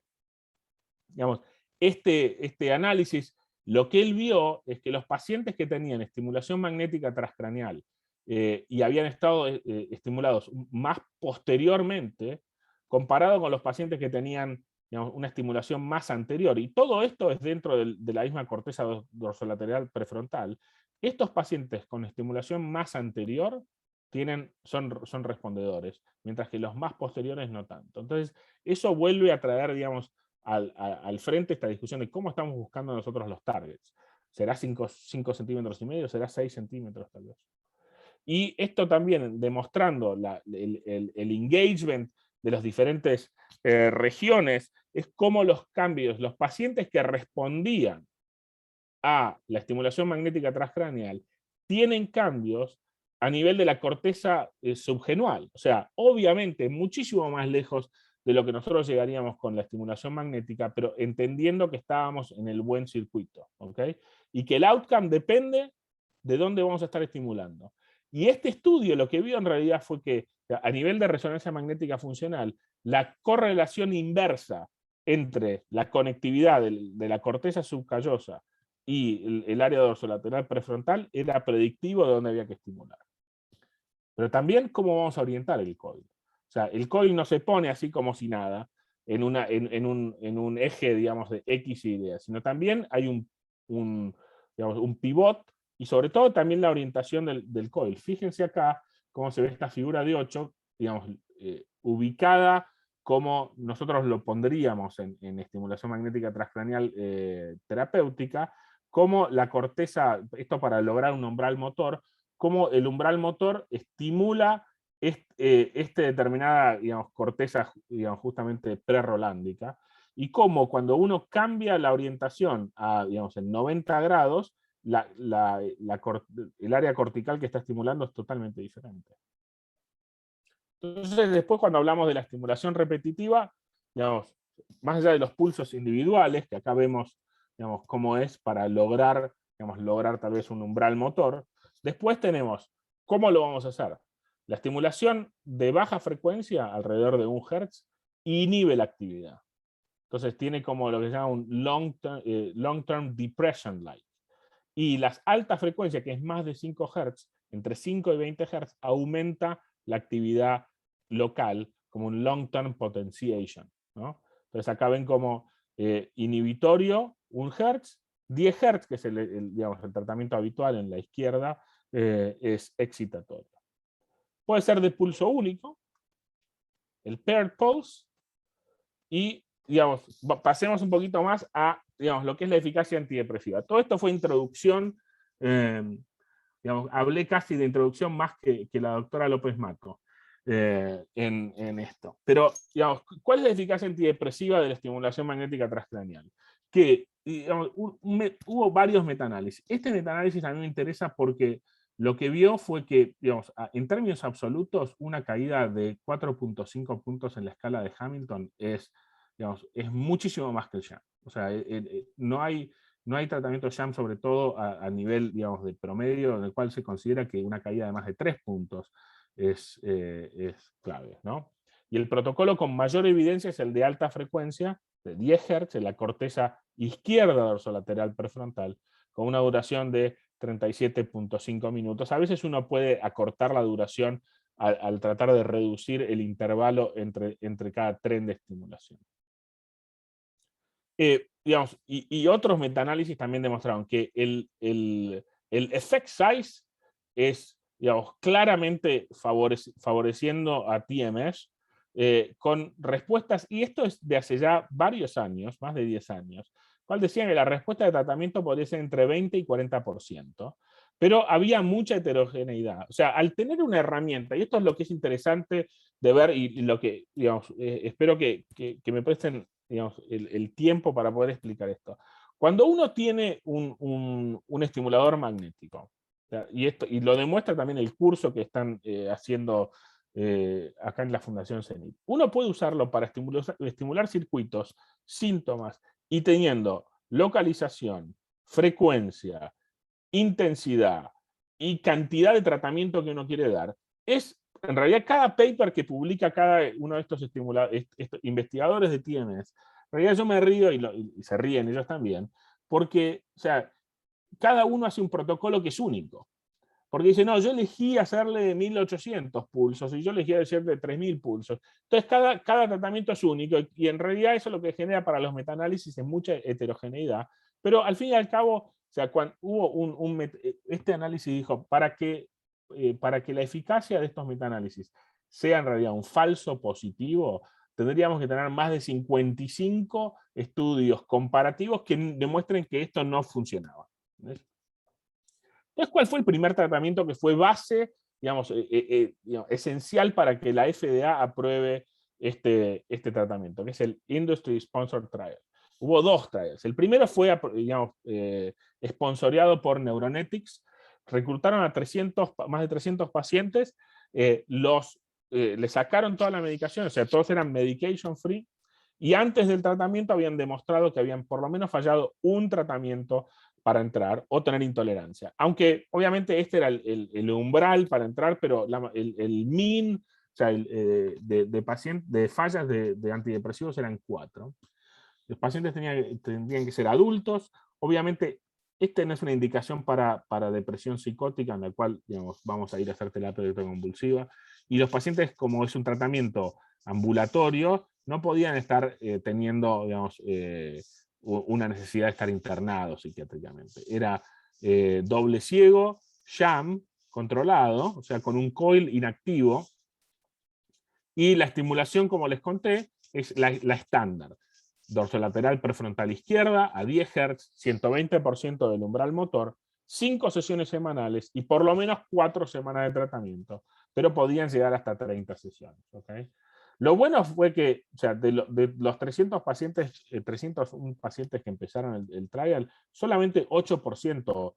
digamos, este análisis, lo que él vio es que los pacientes que tenían estimulación magnética transcranial y habían estado estimulados más posteriormente, comparado con los pacientes que tenían, digamos, una estimulación más anterior, y todo esto es dentro de la misma corteza dorsolateral prefrontal, estos pacientes con estimulación más anterior son respondedores, mientras que los más posteriores no tanto. Entonces, eso vuelve a traer, digamos, al frente esta discusión de cómo estamos buscando nosotros los targets. ¿Será 5 centímetros y medio? ¿Será 6 centímetros tal vez? Y esto también demostrando el engagement de las diferentes regiones, es cómo los cambios, los pacientes que respondían a la estimulación magnética transcranial tienen cambios a nivel de la corteza subgenual. O sea, obviamente muchísimo más lejos de lo que nosotros llegaríamos con la estimulación magnética, pero entendiendo que estábamos en el buen circuito, ¿ok? Y que el outcome depende de dónde vamos a estar estimulando. Y este estudio lo que vio en realidad fue que a nivel de resonancia magnética funcional, la correlación inversa entre la conectividad de la corteza subcallosa y el área dorsolateral prefrontal era predictivo de dónde había que estimular. Pero también cómo vamos a orientar el coil. O sea, el coil no se pone así como si nada en un eje, digamos, de X y Y, sino también hay un pivot y sobre todo también la orientación del coil. Fíjense acá cómo se ve esta figura de 8, digamos, ubicada como nosotros lo pondríamos en estimulación magnética transcranial terapéutica, como la corteza, esto para lograr un umbral motor, como el umbral motor estimula determinada, digamos, corteza, digamos, justamente prerolándica, y cómo cuando uno cambia la orientación a, digamos, en 90 grados, el área cortical que está estimulando es totalmente diferente. Entonces, después cuando hablamos de la estimulación repetitiva, digamos, más allá de los pulsos individuales, que acá vemos, digamos, cómo es para lograr tal vez un umbral motor, después tenemos cómo lo vamos a hacer. La estimulación de baja frecuencia, alrededor de 1 Hz, inhibe la actividad. Entonces tiene como lo que se llama un long-term depression like. Y las altas frecuencias, que es más de 5 Hz, entre 5 y 20 Hz, aumenta la actividad local como un long-term potentiation, ¿no? Entonces acá ven como inhibitorio 1 Hz, 10 Hz, que es digamos, el tratamiento habitual en la izquierda, es excitatorio. Puede ser de pulso único, el paired pulse, y digamos, pasemos un poquito más a, digamos, lo que es la eficacia antidepresiva. Todo esto fue introducción, digamos, hablé casi de introducción más que la doctora López Maco en esto. Pero, digamos, ¿cuál es la eficacia antidepresiva de la estimulación magnética transcranial? Que, digamos, hubo varios metaanálisis. Este metaanálisis a mí me interesa porque lo que vio fue que, digamos, en términos absolutos, una caída de 4.5 puntos en la escala de Hamilton es, digamos, es muchísimo más que el sham. O sea, no hay tratamiento sham, sobre todo a nivel, digamos, de promedio, en el cual se considera que una caída de más de 3 puntos es clave, ¿no? Y el protocolo con mayor evidencia es el de alta frecuencia, de 10 Hz, en la corteza izquierda dorsolateral prefrontal, con una duración de 37.5 minutos. A veces uno puede acortar la duración al tratar de reducir el intervalo entre cada tren de estimulación. Digamos, y otros metaanálisis también demostraron que el effect size es, digamos, claramente favoreciendo a TMS con respuestas, y esto es de hace ya varios años, más de 10 años, cual decían que la respuesta de tratamiento podría ser entre 20 y 40%, pero había mucha heterogeneidad. O sea, al tener una herramienta, y esto es lo que es interesante de ver, y lo que, digamos, espero que me presten, digamos, el tiempo para poder explicar esto. Cuando uno tiene un estimulador magnético, y lo demuestra también el curso que están haciendo acá en la Fundación CENIT, uno puede usarlo para estimular circuitos, síntomas, y teniendo localización, frecuencia, intensidad y cantidad de tratamiento que uno quiere dar, en realidad cada paper que publica cada uno de estos investigadores de TMS, en realidad yo me río y se ríen ellos también, porque, o sea, cada uno hace un protocolo que es único. Porque dice, no, yo elegí hacerle de 1800 pulsos y yo elegí hacerle de 3000 pulsos. Entonces, cada tratamiento es único y en realidad eso lo que genera para los metaanálisis es mucha heterogeneidad. Pero al fin y al cabo, o sea, cuando hubo este análisis dijo, para que la eficacia de estos metaanálisis sea en realidad un falso positivo, tendríamos que tener más de 55 estudios comparativos que demuestren que esto no funcionaba. ¿Ves? Entonces, ¿cuál fue el primer tratamiento que fue base, digamos, esencial para que la FDA apruebe este tratamiento? Que es el Industry Sponsored Trial. Hubo 2 trials. El primero fue, digamos, sponsoreado por Neuronetics. Reclutaron a más de 300 pacientes. Los le sacaron toda la medicación, o sea, todos eran medication free, y antes del tratamiento habían demostrado que habían por lo menos fallado un tratamiento para entrar o tener intolerancia. Aunque obviamente este era el umbral para entrar, pero el mean, o sea, de fallas de antidepresivos eran 4. Los pacientes tendrían que ser adultos. Obviamente, esta no es una indicación para depresión psicótica, en la cual, digamos, vamos a ir a hacer terapia electroconvulsiva. Y los pacientes, como es un tratamiento ambulatorio, no podían estar teniendo, digamos, una necesidad de estar internados psiquiátricamente. Era doble ciego, sham, controlado, o sea, con un coil inactivo. Y la estimulación, como les conté, es la estándar. Dorsolateral prefrontal izquierda a 10 Hz, 120% del umbral motor, 5 sesiones semanales y por lo menos 4 semanas de tratamiento, pero podían llegar hasta 30 sesiones. ¿Okay? Lo bueno fue que, o sea, de los 301 pacientes que empezaron el trial, solamente 8%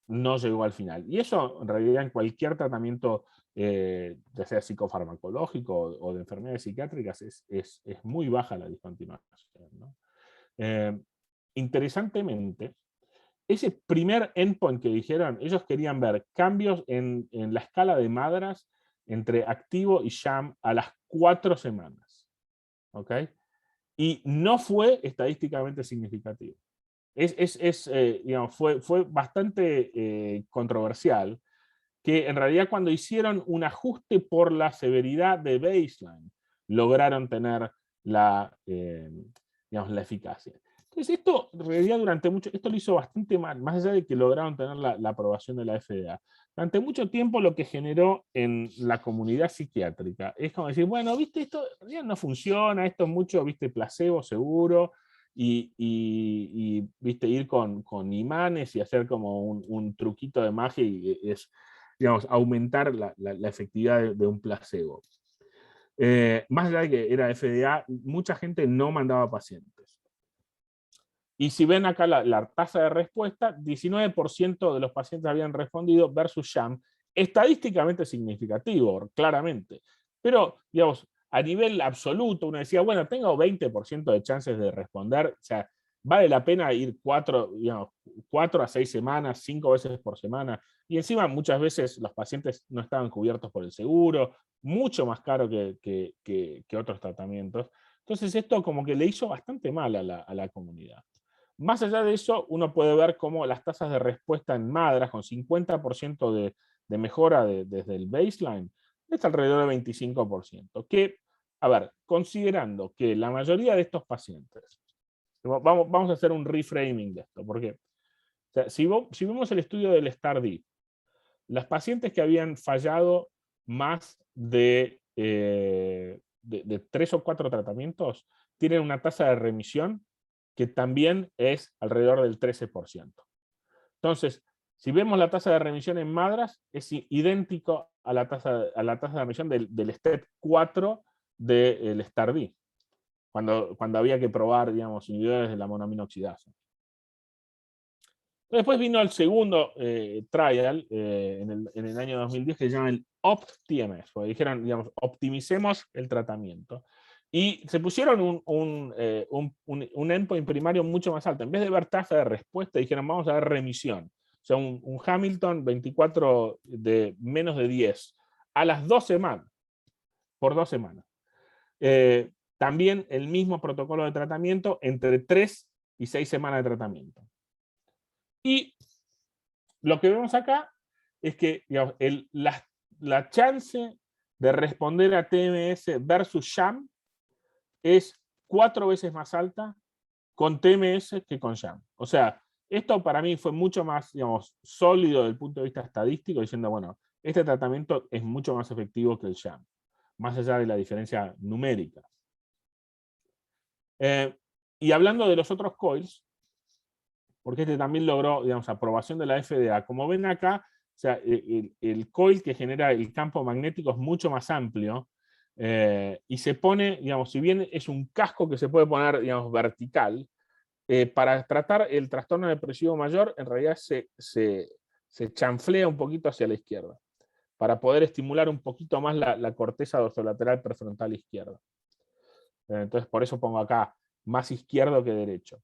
no llegó al final. Y eso, en realidad, en cualquier tratamiento, ya sea psicofarmacológico o de enfermedades psiquiátricas, es muy baja la discontinuación, ¿no? Interesantemente, ese primer endpoint que dijeron, ellos querían ver cambios en la escala de Madras entre activo y sham a las 4 semanas. ¿Ok? Y no fue estadísticamente significativo. Digamos, fue bastante controversial, que en realidad cuando hicieron un ajuste por la severidad de baseline, lograron tener digamos, la eficacia. Entonces esto, en realidad, esto lo hizo bastante mal, más allá de que lograron tener la aprobación de la FDA. Durante mucho tiempo lo que generó en la comunidad psiquiátrica es como decir, bueno, viste, esto en realidad no funciona, esto es mucho, viste, placebo seguro, y viste, ir con imanes y hacer como un truquito de magia y es, digamos, aumentar la efectividad de un placebo. Más allá de que era FDA, mucha gente no mandaba pacientes. Y si ven acá la tasa de respuesta, 19% de los pacientes habían respondido versus sham, estadísticamente significativo, claramente. Pero, digamos, a nivel absoluto, uno decía, bueno, tengo 20% de chances de responder, o sea, vale la pena ir 4 a 6 semanas, 5 veces por semana, y encima muchas veces los pacientes no estaban cubiertos por el seguro, mucho más caro que otros tratamientos. Entonces esto como que le hizo bastante mal a la comunidad. Más allá de eso, uno puede ver cómo las tasas de respuesta en Madras, con 50% de mejora desde el baseline, es alrededor de 25%. Que, a ver, considerando que la mayoría de estos pacientes, vamos a hacer un reframing de esto, porque o sea, si vemos el estudio del STAR-D, las pacientes que habían fallado más de 3 o 4 tratamientos tienen una tasa de remisión que también es alrededor del 13%. Entonces, si vemos la tasa de remisión en Madras, es idéntico a la tasa de remisión del STEP 4 del STAR-D, cuando había que probar, digamos, inhibidores de la monoaminoxidasa. Después vino el segundo trial en el año 2010 que se llama el OPT-TMS, porque dijeron, digamos, optimicemos el tratamiento. Y se pusieron un endpoint primario mucho más alto. En vez de ver tasa de respuesta, dijeron, vamos a ver remisión. O sea, un Hamilton 24 de menos de 10 a las 2 semanas, por 2 semanas. También el mismo protocolo de tratamiento entre 3 y 6 semanas de tratamiento. Y lo que vemos acá es que, digamos, la chance de responder a TMS versus sham es 4 veces más alta con TMS que con sham. O sea, esto para mí fue mucho más, digamos, sólido desde el punto de vista estadístico, diciendo, bueno, este tratamiento es mucho más efectivo que el sham, más allá de la diferencia numérica. Y hablando de los otros coils, porque este también logró, digamos, aprobación de la FDA. Como ven acá, o sea, el coil que genera el campo magnético es mucho más amplio y se pone, digamos, si bien es un casco que se puede poner, digamos, vertical, para tratar el trastorno depresivo mayor, en realidad se chanflea un poquito hacia la izquierda. para poder estimular un poquito más la corteza dorsolateral prefrontal izquierda. Entonces, por eso pongo acá más izquierdo que derecho.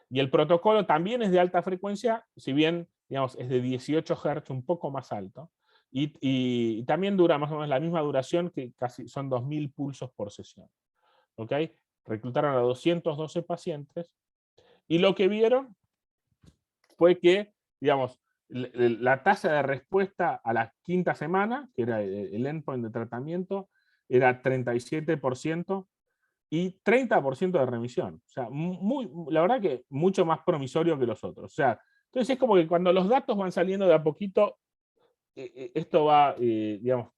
Y el protocolo también es de alta frecuencia, si bien, digamos, es de 18 Hz, un poco más alto. Y también dura más o menos la misma duración, que casi son 2000 pulsos por sesión. ¿Ok? Reclutaron a 212 pacientes y lo que vieron fue que, digamos, la tasa de respuesta a la quinta semana, que era el endpoint de tratamiento, era 37% y 30% de remisión. O sea, la verdad que mucho más promisorio que los otros. O sea, entonces es como que cuando los datos van saliendo de a poquito, esto va, digamos,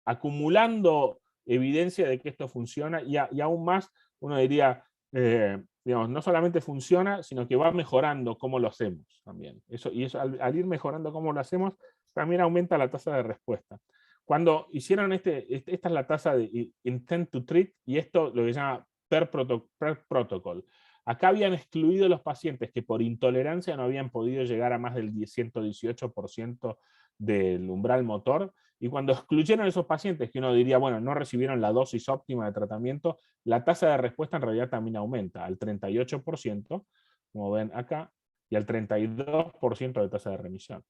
acumulando evidencia de que esto funciona y aún más, uno diría, digamos, no solamente funciona, sino que va mejorando cómo lo hacemos también. Eso al ir mejorando cómo lo hacemos, también aumenta la tasa de respuesta. Cuando hicieron esta es la tasa de intent to treat, y esto lo que se llama per protocol. Acá habían excluido los pacientes que por intolerancia no habían podido llegar a más del 118% del umbral motor, y cuando excluyeron a esos pacientes, que uno diría, bueno, no recibieron la dosis óptima de tratamiento, la tasa de respuesta en realidad también aumenta al 38%, como ven acá, y al 32% de tasa de remisión.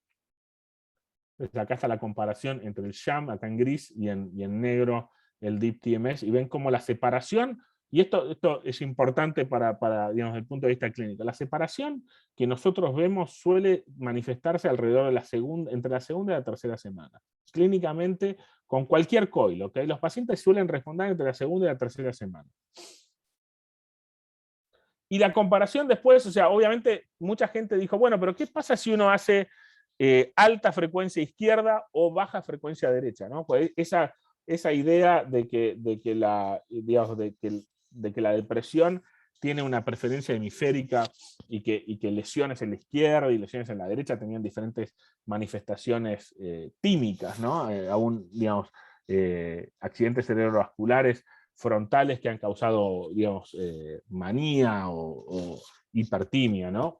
Entonces acá está la comparación entre el sham, acá en gris, y en negro el Deep TMS, y ven cómo la separación, y esto es importante para digamos, desde el punto de vista clínico, la separación que nosotros vemos suele manifestarse alrededor de entre la segunda y la tercera semana. Clínicamente, con cualquier coil, ¿ok? Los pacientes suelen responder entre la segunda y la tercera semana. Y la comparación después, o sea, obviamente mucha gente dijo, bueno, pero ¿qué pasa si uno hace alta frecuencia izquierda o baja frecuencia derecha, ¿no? Pues esa idea de que la depresión tiene una preferencia hemisférica y que lesiones en la izquierda y lesiones en la derecha tenían diferentes manifestaciones tímicas, ¿no? Aún, digamos, accidentes cerebrovasculares frontales que han causado, digamos, manía o hipertimia, ¿no?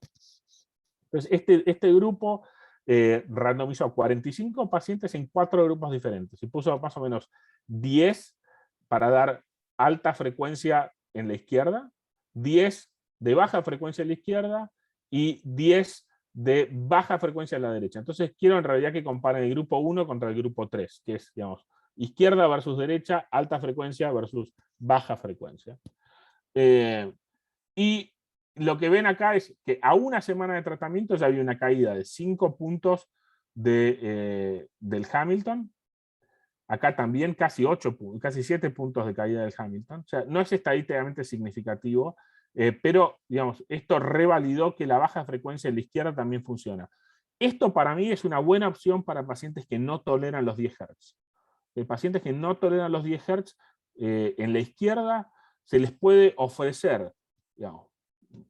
Entonces, este grupo randomizó a 45 pacientes en 4 grupos diferentes y puso más o menos 10 para dar alta frecuencia en la izquierda, 10 de baja frecuencia en la izquierda y 10 de baja frecuencia en la derecha. Entonces quiero en realidad que comparen el grupo 1 contra el grupo 3, que es, digamos, izquierda versus derecha, alta frecuencia versus baja frecuencia. Y lo que ven acá es que a una semana de tratamiento ya había una caída de 5 puntos del Hamilton. Acá también casi 7 puntos de caída del Hamilton. O sea, no es estadísticamente significativo, pero digamos, esto revalidó que la baja frecuencia en la izquierda también funciona. Esto para mí es una buena opción para pacientes que no toleran los 10 Hz. Pacientes que no toleran los 10 Hz, en la izquierda se les puede ofrecer, digamos,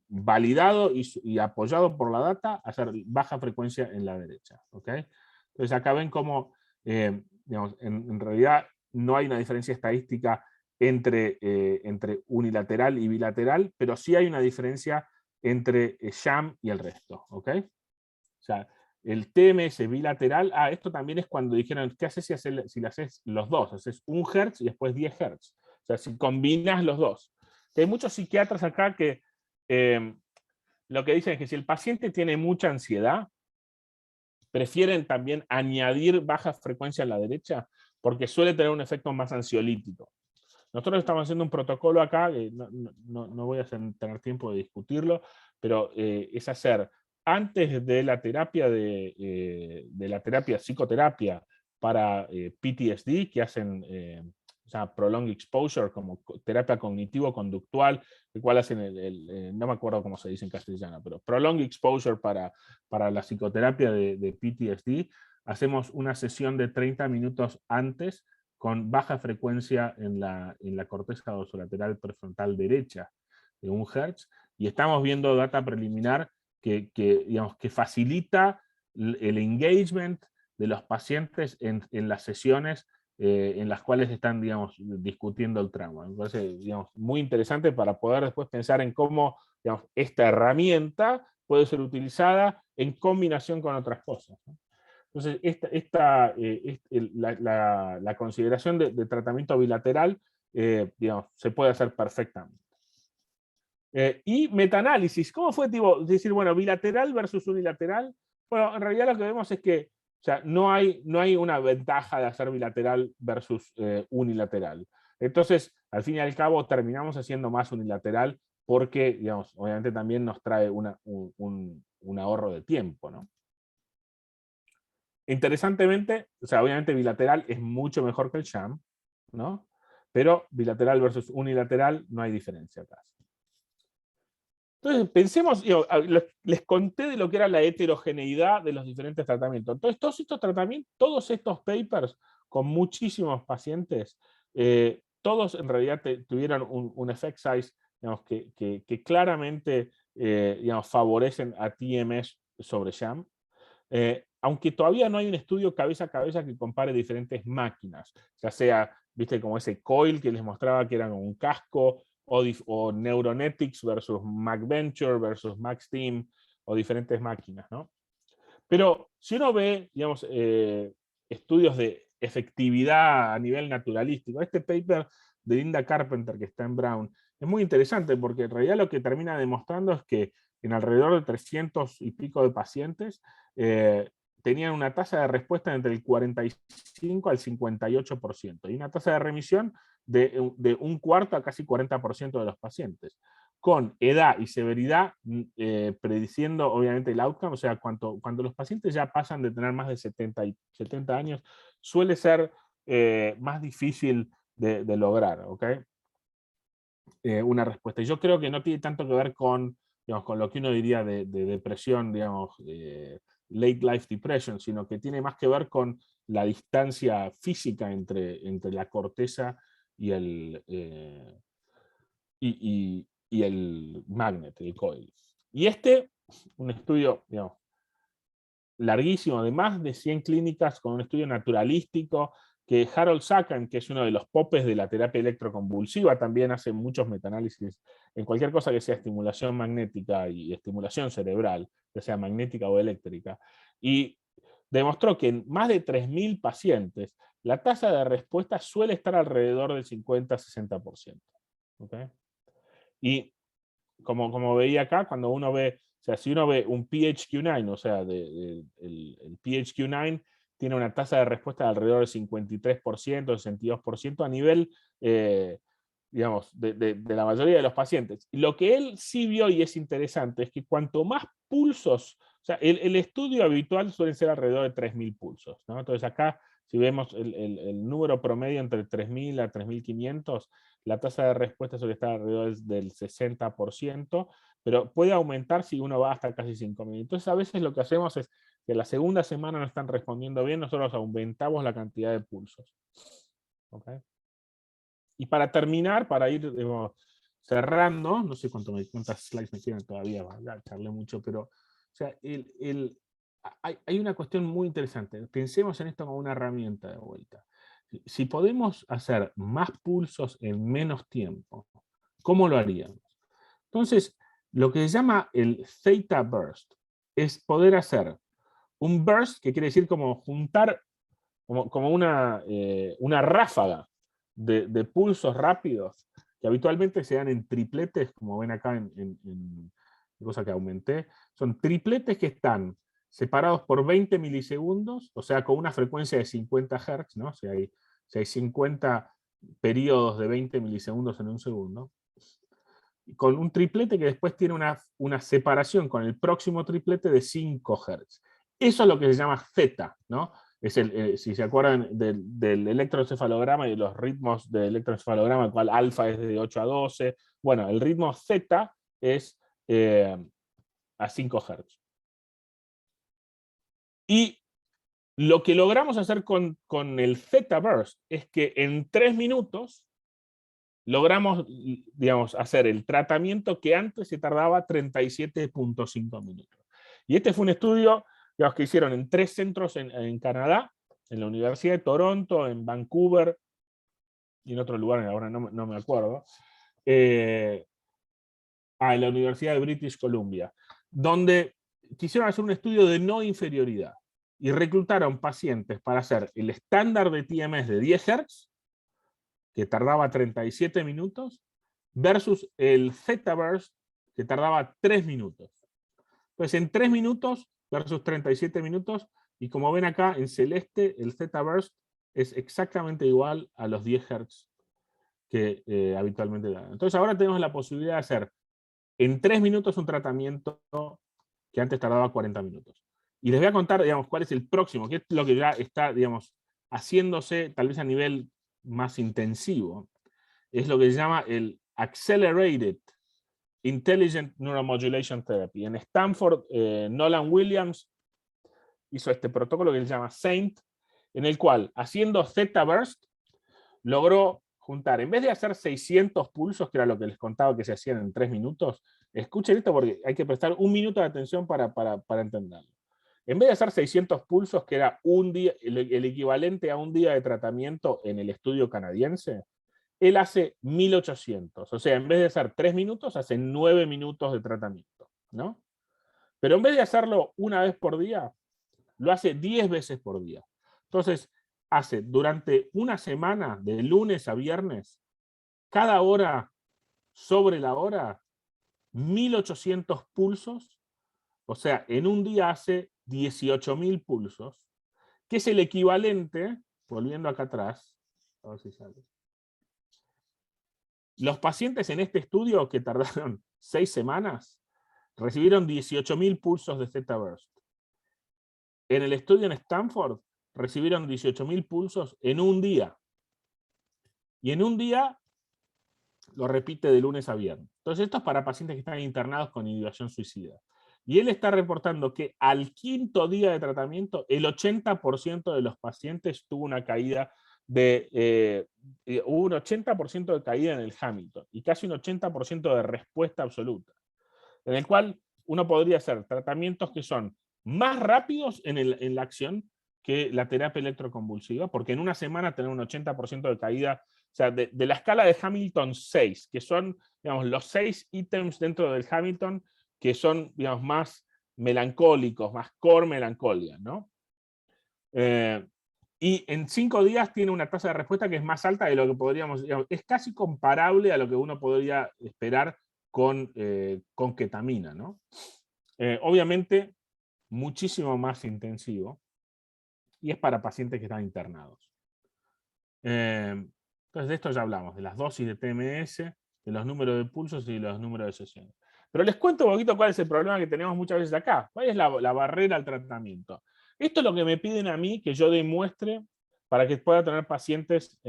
validado y apoyado por la data, hacer baja frecuencia en la derecha. ¿Okay? Entonces acá ven cómo, digamos, en realidad no hay una diferencia estadística entre unilateral y bilateral, pero sí hay una diferencia entre sham y el resto. ¿Okay? O sea, el TMS bilateral, esto también es cuando dijeron, ¿qué haces si le haces los dos? Haces 1 Hz y después 10 Hz. O sea, si combinas los dos. Hay muchos psiquiatras acá que lo que dicen es que si el paciente tiene mucha ansiedad, prefieren también añadir baja frecuencia a la derecha, porque suele tener un efecto más ansiolítico. Nosotros estamos haciendo un protocolo acá, no voy a tener tiempo de discutirlo, pero es hacer antes de la terapia psicoterapia para PTSD, que hacen prolonged exposure, como terapia cognitivo-conductual, el cual hacen no me acuerdo cómo se dice en castellano, pero prolonged exposure para la psicoterapia de PTSD, hacemos una sesión de 30 minutos antes con baja frecuencia en la corteza dorsolateral prefrontal derecha de 1 Hz, y estamos viendo data preliminar que facilita el engagement de los pacientes en las sesiones en las cuales están, digamos, discutiendo el trauma. Me parece, digamos, muy interesante para poder después pensar en cómo, digamos, esta herramienta puede ser utilizada en combinación con otras cosas, ¿no? Entonces, la consideración de tratamiento bilateral, digamos, se puede hacer perfectamente. Y metaanálisis, ¿cómo fue decir, bueno, bilateral versus unilateral? Bueno, en realidad lo que vemos es que, o sea, no hay una ventaja de hacer bilateral versus unilateral. Entonces, al fin y al cabo, terminamos haciendo más unilateral porque, digamos, obviamente también nos trae un ahorro de tiempo, ¿no? Interesantemente, o sea, obviamente bilateral es mucho mejor que el sham, ¿no? Pero bilateral versus unilateral no hay diferencia casi. Entonces, pensemos, les conté de lo que era la heterogeneidad de los diferentes tratamientos. Entonces, todos estos tratamientos, todos estos papers con muchísimos pacientes, todos en realidad tuvieron un effect size, digamos, que claramente digamos, favorecen a TMS sobre sham. Aunque todavía no hay un estudio cabeza a cabeza que compare diferentes máquinas, ya sea, viste, como ese coil que les mostraba que era un casco, o Neuronetics versus MacVenture versus MaxTeam, o diferentes máquinas, ¿no? Pero si uno ve, digamos, estudios de efectividad a nivel naturalístico, este paper de Linda Carpenter que está en Brown, es muy interesante porque en realidad lo que termina demostrando es que en alrededor de 300 y pico de pacientes tenían una tasa de respuesta entre el 45 al 58% y una tasa de remisión de un cuarto a casi 40% de los pacientes, con edad y severidad prediciendo obviamente el outcome, o sea, cuando los pacientes ya pasan de tener más de 70 años, suele ser más difícil de lograr, ¿ok? Una respuesta. Y yo creo que no tiene tanto que ver con, digamos, con lo que uno diría de depresión, digamos, late life depression, sino que tiene más que ver con la distancia física entre la corteza y el magnet, el coil. Y un estudio, digamos, larguísimo, de más de 100 clínicas, con un estudio naturalístico, que Harold Sakan, que es uno de los popes de la terapia electroconvulsiva, también hace muchos metaanálisis en cualquier cosa que sea estimulación magnética y estimulación cerebral, ya sea magnética o eléctrica, y demostró que en más de 3.000 pacientes la tasa de respuesta suele estar alrededor del 50-60%. ¿Okay? Y como veía acá, cuando uno ve, o sea, si uno ve un PHQ-9, o sea, el PHQ-9 tiene una tasa de respuesta de alrededor del 53%, 62% a nivel, digamos, de la mayoría de los pacientes. Lo que él sí vio, y es interesante, es que cuanto más pulsos, o sea, el estudio habitual suele ser alrededor de 3.000 pulsos, ¿no? Entonces acá, si vemos el número promedio entre 3.000 a 3.500, la tasa de respuesta suele estar alrededor del 60%, pero puede aumentar si uno va hasta casi 5.000. Entonces a veces lo que hacemos es que la segunda semana no están respondiendo bien, nosotros aumentamos la cantidad de pulsos. ¿Okay? Y para terminar, para ir cerrando, no sé cuántas slides me quedan todavía, ya charlé mucho, pero o sea, hay una cuestión muy interesante. Pensemos en esto como una herramienta de vuelta. Si podemos hacer más pulsos en menos tiempo, ¿cómo lo haríamos? Entonces, lo que se llama el theta burst es poder hacer un burst, que quiere decir como juntar, como una ráfaga de pulsos rápidos, que habitualmente se dan en tripletes, como ven acá en cosa que aumenté. Son tripletes que están separados por 20 milisegundos, o sea, con una frecuencia de 50 Hz, ¿no? Si hay 50 periodos de 20 milisegundos en un segundo, con un triplete que después tiene una separación con el próximo triplete de 5 Hz. Eso es lo que se llama theta, ¿no? Es si se acuerdan del electroencefalograma y de los ritmos del electroencefalograma, el cual alfa es de 8 a 12. Bueno, el ritmo theta es a 5 Hz. Y lo que logramos hacer con el theta burst es que en 3 minutos logramos, digamos, hacer el tratamiento que antes se tardaba 37.5 minutos. Y este fue un estudio, digamos, que hicieron en 3 centros en Canadá, en la Universidad de Toronto, en Vancouver y en otro lugar, ahora no me acuerdo, en la Universidad de British Columbia, donde quisieron hacer un estudio de no inferioridad. y reclutaron pacientes para hacer el estándar de TMS de 10 Hz, que tardaba 37 minutos, versus el Z-Burst, que tardaba 3 minutos. Pues en 3 minutos versus 37 minutos, y como ven acá en celeste, el Z-Burst es exactamente igual a los 10 Hz que habitualmente dan. Entonces ahora tenemos la posibilidad de hacer en 3 minutos un tratamiento que antes tardaba 40 minutos. Y les voy a contar, digamos, cuál es el próximo, que es lo que ya está, digamos, haciéndose tal vez a nivel más intensivo. Es lo que se llama el Accelerated Intelligent Neuromodulation Therapy. En Stanford, Nolan Williams hizo este protocolo que se llama SAINT, en el cual, haciendo Z-Burst, logró juntar, en vez de hacer 600 pulsos, que era lo que les contaba que se hacían en 3 minutos, escuchen esto porque hay que prestar 1 minuto de atención para entenderlo. En vez de hacer 600 pulsos, que era un día, el equivalente a un día de tratamiento en el estudio canadiense, él hace 1800. O sea, en vez de hacer 3 minutos, hace 9 minutos de tratamiento, ¿no? Pero en vez de hacerlo una vez por día, lo hace 10 veces por día. Entonces, hace durante una semana, de lunes a viernes, cada hora sobre la hora, 1800 pulsos. O sea, en un día hace 18.000 pulsos, que es el equivalente, volviendo acá atrás, a ver si sale. Los pacientes en este estudio, que tardaron 6 semanas, recibieron 18.000 pulsos de Z-Burst. En el estudio en Stanford, recibieron 18.000 pulsos en un día. Y en un día lo repite de lunes a viernes. Entonces esto es para pacientes que están internados con ideación suicida. Y él está reportando que al 5.º día de tratamiento, el 80% de los pacientes tuvo una caída hubo un 80% de caída en el Hamilton y casi un 80% de respuesta absoluta. En el cual uno podría hacer tratamientos que son más rápidos en la acción que la terapia electroconvulsiva, porque en una semana tener un 80% de caída, o sea, de la escala de Hamilton 6, que son, digamos, los 6 ítems dentro del Hamilton que son, digamos, más melancólicos, más core melancolia, ¿no? Y en 5 días tiene una tasa de respuesta que es más alta de lo que podríamos, digamos, es casi comparable a lo que uno podría esperar con ketamina, ¿no? Obviamente, muchísimo más intensivo, y es para pacientes que están internados. Entonces de esto ya hablamos, de las dosis de TMS, de los números de pulsos y de los números de sesiones. Pero les cuento un poquito cuál es el problema que tenemos muchas veces acá. ¿Cuál es la barrera al tratamiento? Esto es lo que me piden a mí que yo demuestre para que pueda tener pacientes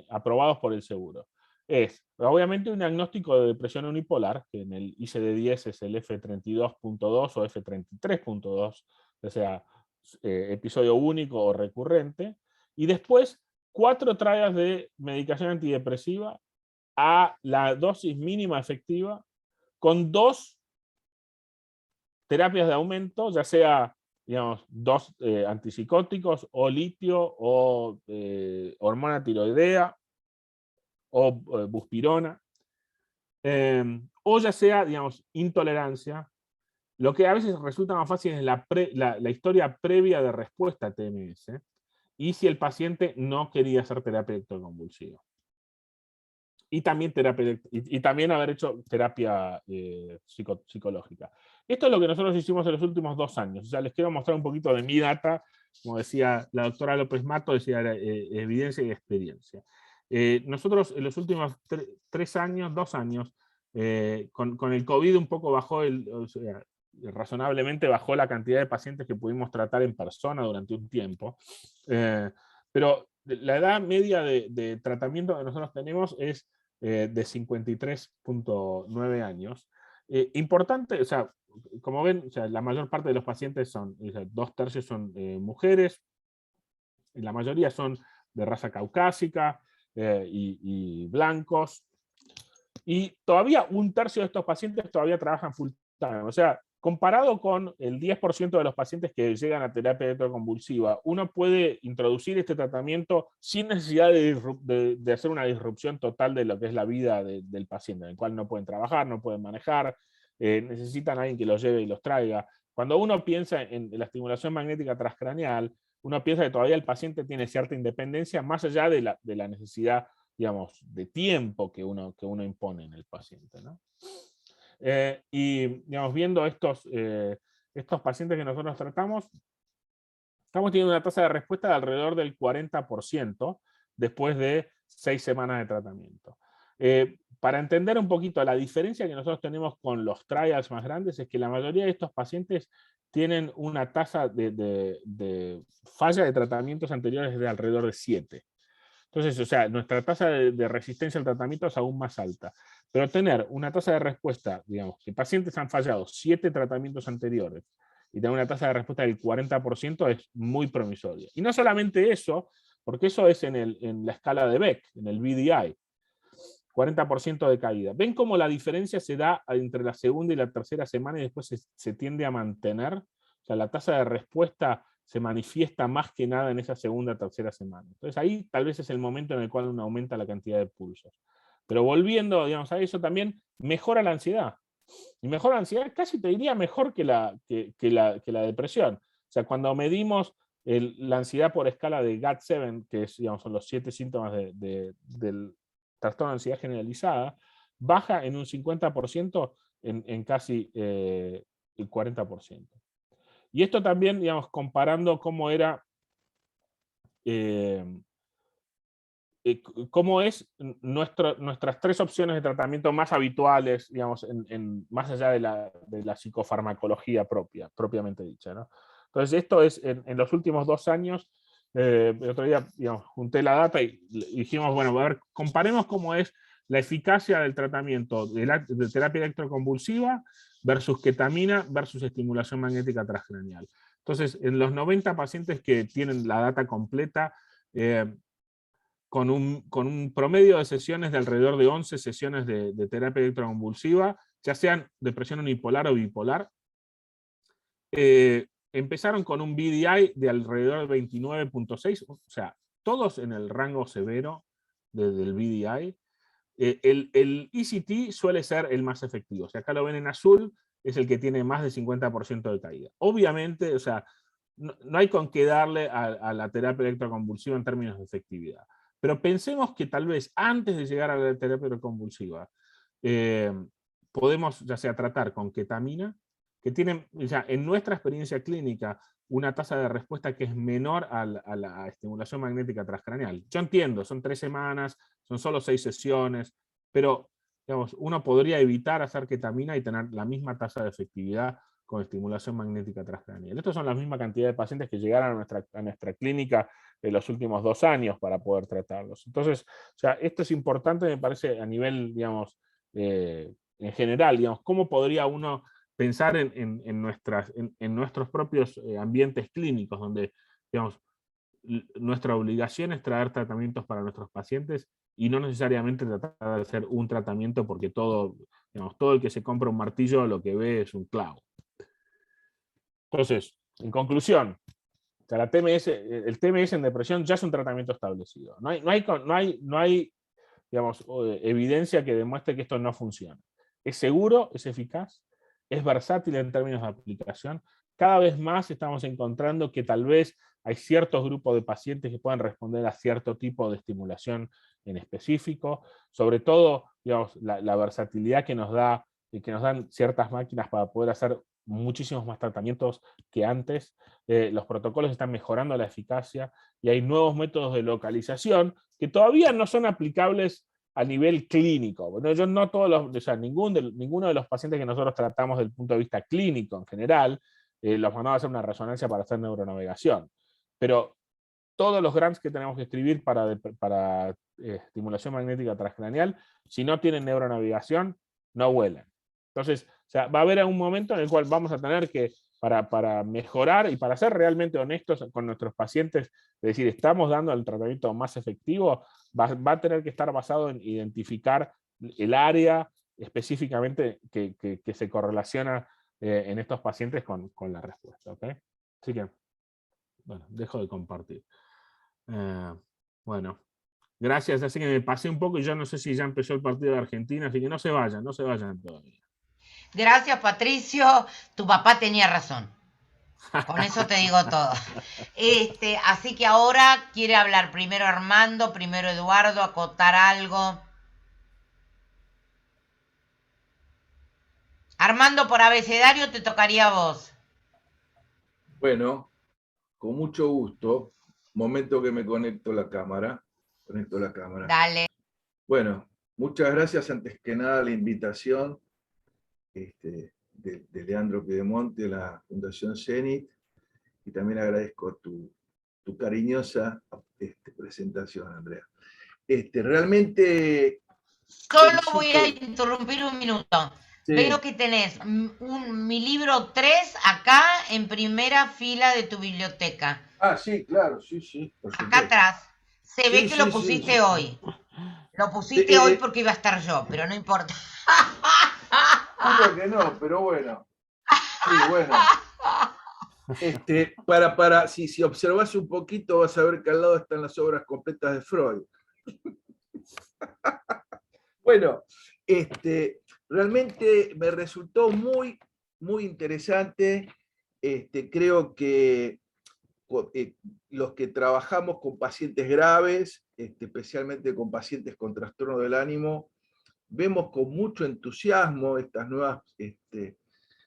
aprobados por el seguro. Es, obviamente, un diagnóstico de depresión unipolar, que en el ICD-10 es el F32.2 o F33.2, o sea, episodio único o recurrente, y después 4 trials de medicación antidepresiva a la dosis mínima efectiva, con 2 terapias de aumento, ya sea, digamos, 2 antipsicóticos, o litio, o hormona tiroidea, o buspirona, o ya sea, digamos, intolerancia. Lo que a veces resulta más fácil es la historia previa de respuesta a TMS, y si el paciente no quería hacer terapia electroconvulsiva. Y también, también haber hecho terapia psicológica. Esto es lo que nosotros hicimos en los últimos 2 años. O sea, les quiero mostrar un poquito de mi data. Como decía la doctora López Mato, decía evidencia y experiencia. Nosotros en los últimos 2 años, con el COVID un poco bajó, razonablemente bajó la cantidad de pacientes que pudimos tratar en persona durante un tiempo. Pero la edad media de tratamiento que nosotros tenemos es de 53.9 años. Importante, o sea, como ven, o sea, la mayor parte de los pacientes son, o sea, 2/3 son mujeres, y la mayoría son de raza caucásica y blancos. Y todavía 1/3 de estos pacientes todavía trabajan full time. O sea, comparado con el 10% de los pacientes que llegan a terapia electroconvulsiva, uno puede introducir este tratamiento sin necesidad de hacer una disrupción total de lo que es la vida del paciente, en el cual no pueden trabajar, no pueden manejar, necesitan a alguien que los lleve y los traiga. cuando uno piensa en la estimulación magnética transcraneal, uno piensa que todavía el paciente tiene cierta independencia más allá de la necesidad, digamos, de tiempo que uno impone en el paciente, ¿no? Y, digamos, viendo estos pacientes que nosotros tratamos, estamos teniendo una tasa de respuesta de alrededor del 40% después de 6 semanas de tratamiento. Para entender un poquito la diferencia que nosotros tenemos con los trials más grandes, es que la mayoría de estos pacientes tienen una tasa de falla de tratamientos anteriores de alrededor de 7. Entonces, o sea, nuestra tasa de resistencia al tratamiento es aún más alta. Pero tener una tasa de respuesta, digamos, que pacientes han fallado 7 tratamientos anteriores y tener una tasa de respuesta del 40% es muy promisoria. Y no solamente eso, porque eso es en la escala de Beck, en el BDI. 40% de caída. ¿Ven cómo la diferencia se da entre la segunda y la tercera semana y después se tiende a mantener? O sea, la tasa de respuesta se manifiesta más que nada en esa segunda o tercera semana. Entonces ahí tal vez es el momento en el cual uno aumenta la cantidad de pulsos. Pero volviendo, digamos, a eso también mejora la ansiedad. Y mejora la ansiedad, casi te diría mejor que la depresión. O sea, cuando medimos la ansiedad por escala de GAT-7, que es, digamos, son los 7 síntomas del trastorno de ansiedad generalizada, baja en un 50% en casi el 40%. Y esto también, digamos, comparando cómo era, cómo es nuestras 3 opciones de tratamiento más habituales, digamos, más allá de la psicofarmacología propiamente dicha, ¿no? Entonces, esto es en los últimos 2 años. El otro día, digamos, junté la data y dijimos, bueno, a ver, comparemos cómo es la eficacia del tratamiento de terapia electroconvulsiva versus ketamina versus estimulación magnética transcraneal. Entonces, en los 90 pacientes que tienen la data completa, con un promedio de sesiones de alrededor de 11 sesiones de terapia electroconvulsiva, ya sean depresión unipolar o bipolar, empezaron con un BDI de alrededor de 29.6, o sea, todos en el rango severo del BDI. El ECT suele ser el más efectivo. O sea, acá lo ven en azul, es el que tiene más del 50% de caída. Obviamente, o sea, no hay con qué darle a la terapia electroconvulsiva en términos de efectividad. Pero pensemos que tal vez antes de llegar a la terapia electroconvulsiva, podemos ya sea tratar con ketamina, que tienen, ya en nuestra experiencia clínica, una tasa de respuesta que es menor a la estimulación magnética transcraneal. Yo entiendo, son 3 semanas, son solo 6 sesiones, pero digamos, uno podría evitar hacer ketamina y tener la misma tasa de efectividad con estimulación magnética transcraneal. Estas son la misma cantidad de pacientes que llegaron a nuestra clínica en los últimos 2 años para poder tratarlos. Entonces, o sea, esto es importante, me parece, a nivel, digamos, en general, digamos, cómo podría uno pensar en nuestros propios ambientes clínicos, donde, digamos, nuestra obligación es traer tratamientos para nuestros pacientes y no necesariamente tratar de hacer un tratamiento porque todo el que se compra un martillo lo que ve es un clavo. Entonces, en conclusión, o sea, el TMS en depresión ya es un tratamiento establecido. No hay digamos, evidencia que demuestre que esto no funciona. Es seguro, es eficaz, es versátil en términos de aplicación. Cada vez más estamos encontrando que tal vez hay ciertos grupos de pacientes que pueden responder a cierto tipo de estimulación en específico. Sobre todo, digamos, la versatilidad que nos dan ciertas máquinas para poder hacer muchísimos más tratamientos que antes. Los protocolos están mejorando la eficacia y hay nuevos métodos de localización que todavía no son aplicables a nivel clínico. Bueno, yo no todos o sea, ninguno de los pacientes que nosotros tratamos desde el punto de vista clínico en general, los mandamos a hacer una resonancia para hacer neuronavegación. Pero todos los grants que tenemos que escribir para estimulación magnética transcraneal, si no tienen neuronavegación, no vuelan. Entonces, o sea, va a haber un momento en el cual vamos a tener que, para mejorar y para ser realmente honestos con nuestros pacientes, es decir, estamos dando el tratamiento más efectivo, va a tener que estar basado en identificar el área específicamente que se correlaciona en estos pacientes con la respuesta. ¿Okay? Así que, bueno, dejo de compartir. Bueno, gracias. Así que me pasé un poco y ya no sé si ya empezó el partido de Argentina, así que no se vayan todavía. Gracias, Patricio. Tu papá tenía razón. Con eso te digo todo. Así que ahora quiere hablar primero Armando, primero Eduardo, acotar algo. Armando, por abecedario te tocaría a vos. Bueno, con mucho gusto. Momento que me conecto la cámara. Dale. Bueno, muchas gracias antes que nada la invitación de Leandro Piedemonte, de la Fundación Zenit, y también agradezco tu cariñosa presentación, Andrea. Realmente Solo voy a felicito. interrumpir un minuto. Sí. Veo que tenés mi libro 3 acá en primera fila de tu biblioteca. Ah, sí, claro, sí, por Acá supuesto. atrás. Se ve Sí, que sí, lo sí, pusiste sí. hoy. Lo pusiste hoy porque iba a estar yo, pero no importa. Juro que no, pero bueno. Sí, bueno. Si observas un poquito, vas a ver que al lado están las obras completas de Freud. Bueno, realmente me resultó muy, muy interesante. Creo que los que trabajamos con pacientes graves, especialmente con pacientes con trastorno del ánimo, vemos con mucho entusiasmo estas nuevas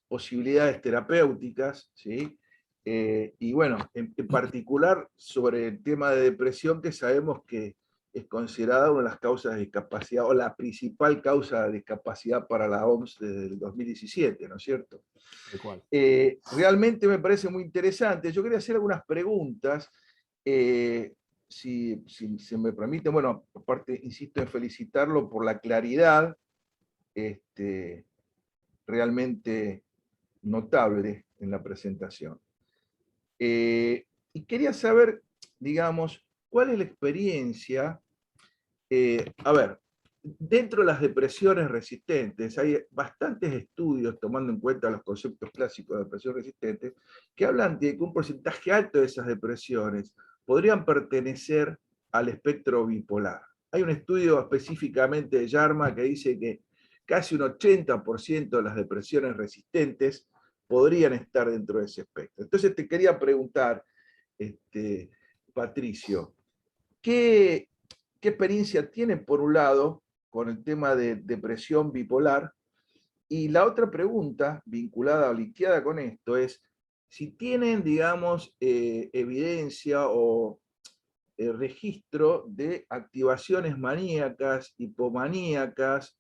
posibilidades terapéuticas, ¿sí? Y bueno, en particular sobre el tema de depresión, que sabemos que es considerada una de las causas de discapacidad, o la principal causa de discapacidad para la OMS desde el 2017, ¿no es cierto? Realmente me parece muy interesante. Yo quería hacer algunas preguntas, si se me permite. Bueno, aparte, insisto en felicitarlo por la claridad, realmente notable en la presentación. Y quería saber, digamos, cuál es la experiencia. A ver, dentro de las depresiones resistentes hay bastantes estudios, tomando en cuenta los conceptos clásicos de depresión resistente, que hablan de que un porcentaje alto de esas depresiones podrían pertenecer al espectro bipolar. Hay un estudio específicamente de Yarma que dice que casi un 80% de las depresiones resistentes podrían estar dentro de ese espectro. Entonces te quería preguntar, Patricio, ¿qué experiencia tienen, por un lado, con el tema de depresión bipolar? Y la otra pregunta, vinculada o linkeada con esto, es si tienen, digamos, evidencia o registro de activaciones maníacas, hipomaníacas,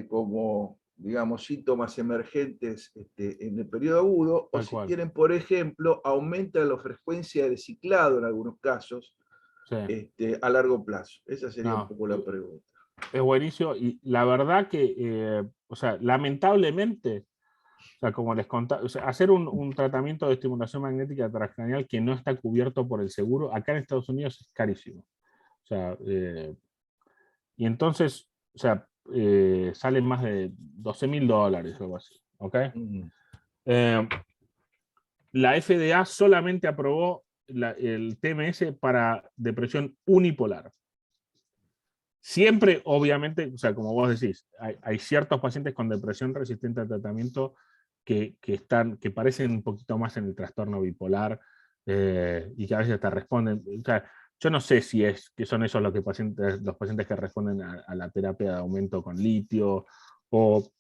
como, digamos, síntomas emergentes en el periodo agudo, o si tienen, por ejemplo, aumenta la frecuencia de ciclado en algunos casos, a largo plazo. Esa sería un poco la pregunta. Es buenísimo, y la verdad que, o sea, lamentablemente, o sea, como les contaba, o sea, hacer un tratamiento de estimulación magnética transcranial que no está cubierto por el seguro, acá en Estados Unidos es carísimo. O sea, y entonces, o sea, salen más de $12.000 o algo así. ¿Ok? La FDA solamente aprobó el TMS para depresión unipolar. Siempre, obviamente, o sea, como vos decís, hay ciertos pacientes con depresión resistente al tratamiento que parecen un poquito más en el trastorno bipolar, y que a veces hasta responden. O sea, yo no sé si que son esos los pacientes que responden a la terapia de aumento con litio, o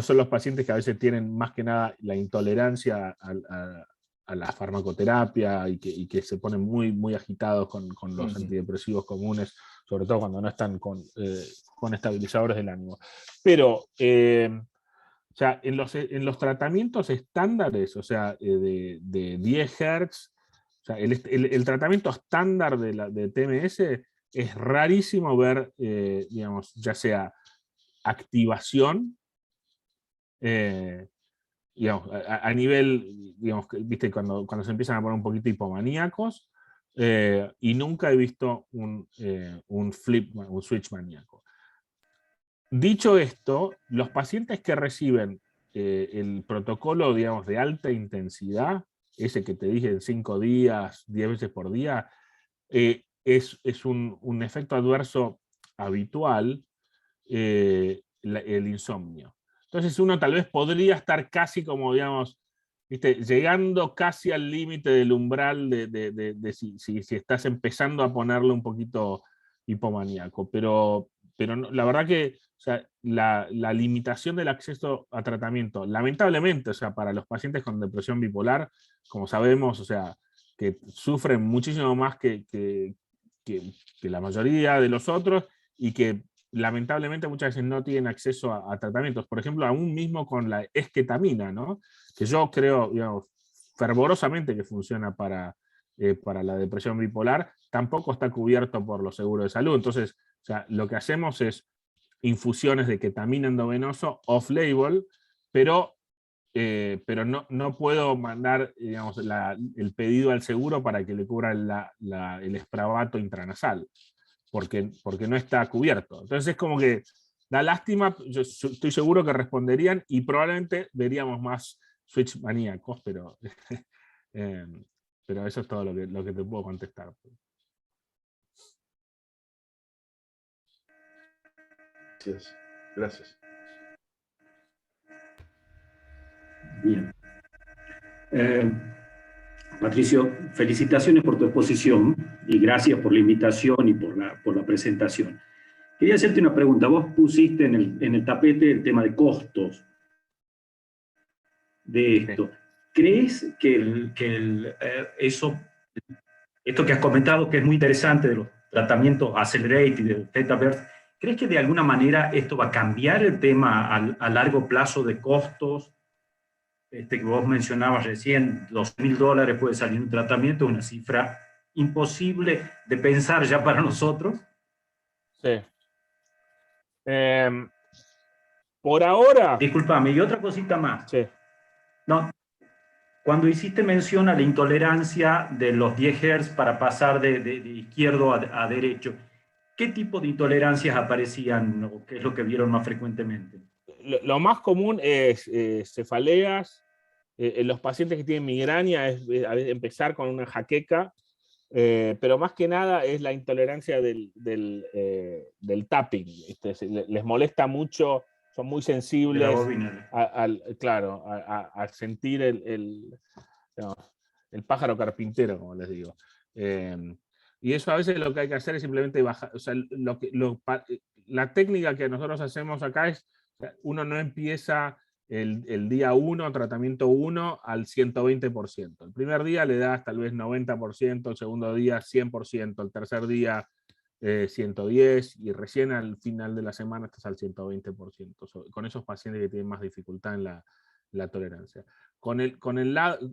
son los pacientes que a veces tienen más que nada la intolerancia a la farmacoterapia y que se ponen muy, muy agitados con los antidepresivos comunes, sobre todo cuando no están con estabilizadores del ánimo. Pero, o sea, en los tratamientos estándares, o sea, de 10 Hz, o sea, el tratamiento estándar de TMS es rarísimo ver, digamos, ya sea activación, digamos, a nivel, digamos, viste, cuando se empiezan a poner un poquito hipomaníacos, y nunca he visto un switch maníaco. Dicho esto, los pacientes que reciben el protocolo, digamos, de alta intensidad, ese que te dije en 5 días, 10 veces por día, es un efecto adverso habitual, el insomnio. Entonces uno tal vez podría estar casi como, digamos, ¿viste? Llegando casi al límite del umbral de si estás empezando a ponerle un poquito hipomaníaco. Pero no, la verdad que, o sea, la limitación del acceso a tratamiento, lamentablemente, o sea, para los pacientes con depresión bipolar, como sabemos, o sea, que sufren muchísimo más que la mayoría de los otros, y que lamentablemente muchas veces no tienen acceso a tratamientos. Por ejemplo, aún mismo con la esketamina, ¿no? Que yo creo, digamos, fervorosamente que funciona para la depresión bipolar, tampoco está cubierto por los seguros de salud. Entonces, o sea, lo que hacemos es infusiones de ketamina endovenoso off-label, pero no puedo mandar, digamos, el pedido al seguro para que le cubra el Spravato intranasal, porque no está cubierto. Entonces es como que da lástima. Yo estoy seguro que responderían y probablemente veríamos más switch maníacos, pero eso es todo lo que te puedo contestar. Gracias. Gracias. Bien. Patricio, felicitaciones por tu exposición y gracias por la invitación y por la presentación. Quería hacerte una pregunta. Vos pusiste en el tapete el tema de costos de esto. ¿Crees que esto que has comentado, que es muy interesante de los tratamientos Accelerate y de Theta Birth, ¿crees que de alguna manera esto va a cambiar el tema a largo plazo de costos? Que vos mencionabas recién, $2.000 puede salir un tratamiento, una cifra imposible de pensar ya para nosotros. Sí. Por ahora... Discúlpame, y otra cosita más. Sí. No, cuando hiciste mención a la intolerancia de los 10 Hz para pasar de izquierdo a derecho, ¿qué tipo de intolerancias aparecían o qué es lo que vieron más frecuentemente? Lo más común es cefaleas. En los pacientes que tienen migraña es empezar con una jaqueca, pero más que nada es la intolerancia del tapping. Les molesta mucho, son muy sensibles a sentir el pájaro carpintero, como les digo. Y eso a veces lo que hay que hacer es simplemente bajar. O sea, la técnica que nosotros hacemos acá es, uno no empieza el día 1, tratamiento 1, al 120%. El primer día le das tal vez 90%, el segundo día 100%, el tercer día 110%, y recién al final de la semana estás al 120%, con esos pacientes que tienen más dificultad en la tolerancia.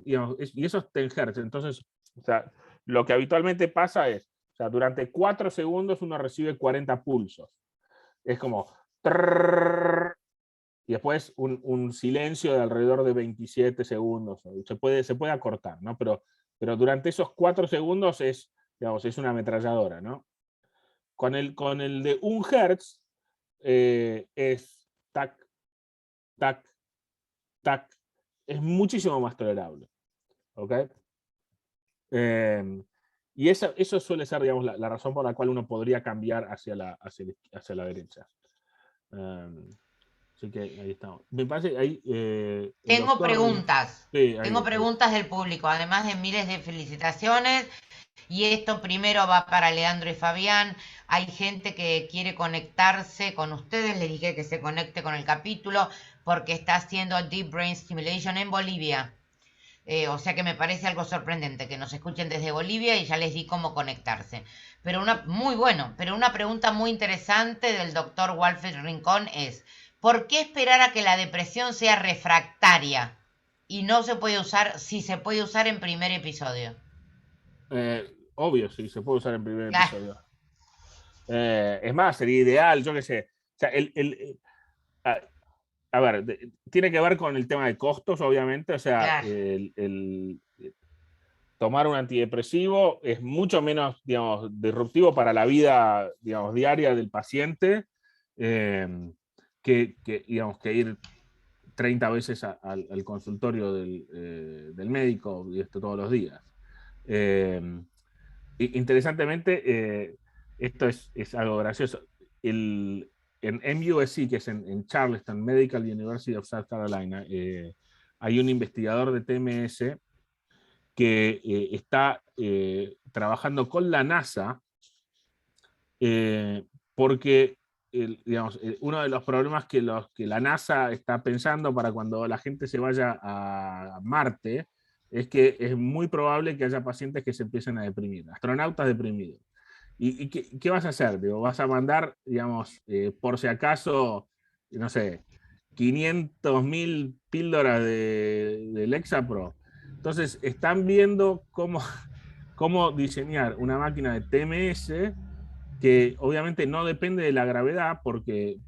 Digamos, y eso es 10 Hz. Entonces, o sea, lo que habitualmente pasa es, o sea, durante 4 segundos uno recibe 40 pulsos. Es como... y después un silencio de alrededor de 27 segundos. Se puede acortar, ¿no? Pero durante esos 4 segundos es, digamos, es una ametralladora, ¿no? Con el de 1 Hz es tac, tac, tac. Es muchísimo más tolerable. ¿Ok? Y eso suele ser, digamos, la razón por la cual uno podría cambiar hacia la derecha. Así que ahí estamos. Me parece ahí... Tengo doctor... preguntas. Sí, Tengo preguntas del público, además de miles de felicitaciones. Y esto primero va para Leandro y Fabián. Hay gente que quiere conectarse con ustedes. Les dije que se conecte con el capítulo porque está haciendo Deep Brain Stimulation en Bolivia. O sea que me parece algo sorprendente que nos escuchen desde Bolivia, y ya les di cómo conectarse. Pero una pregunta muy interesante del doctor Walfred Rincón es: ¿por qué esperar a que la depresión sea refractaria y no se puede usar, si se puede usar en primer episodio? Obvio, sí, se puede usar en primer episodio. Es más, sería ideal, yo qué sé. O sea, a ver, tiene que ver con el tema de costos, obviamente. O sea, tomar un antidepresivo es mucho menos, digamos, disruptivo para la vida, digamos, diaria del paciente, digamos, que ir 30 veces al consultorio del médico, y esto todos los días. Interesantemente, esto es algo gracioso. en MUSC, que es en Charleston, Medical University of South Carolina, hay un investigador de TMS que está trabajando con la NASA porque digamos, uno de los problemas que la NASA está pensando para cuando la gente se vaya a Marte es que es muy probable que haya pacientes que se empiecen a deprimir, astronautas deprimidos. ¿Y qué vas a hacer? Digo, vas a mandar, digamos, por si acaso, no sé, 500.000 píldoras de Lexapro. Entonces, están viendo cómo diseñar una máquina de TMS que obviamente no depende de la gravedad porque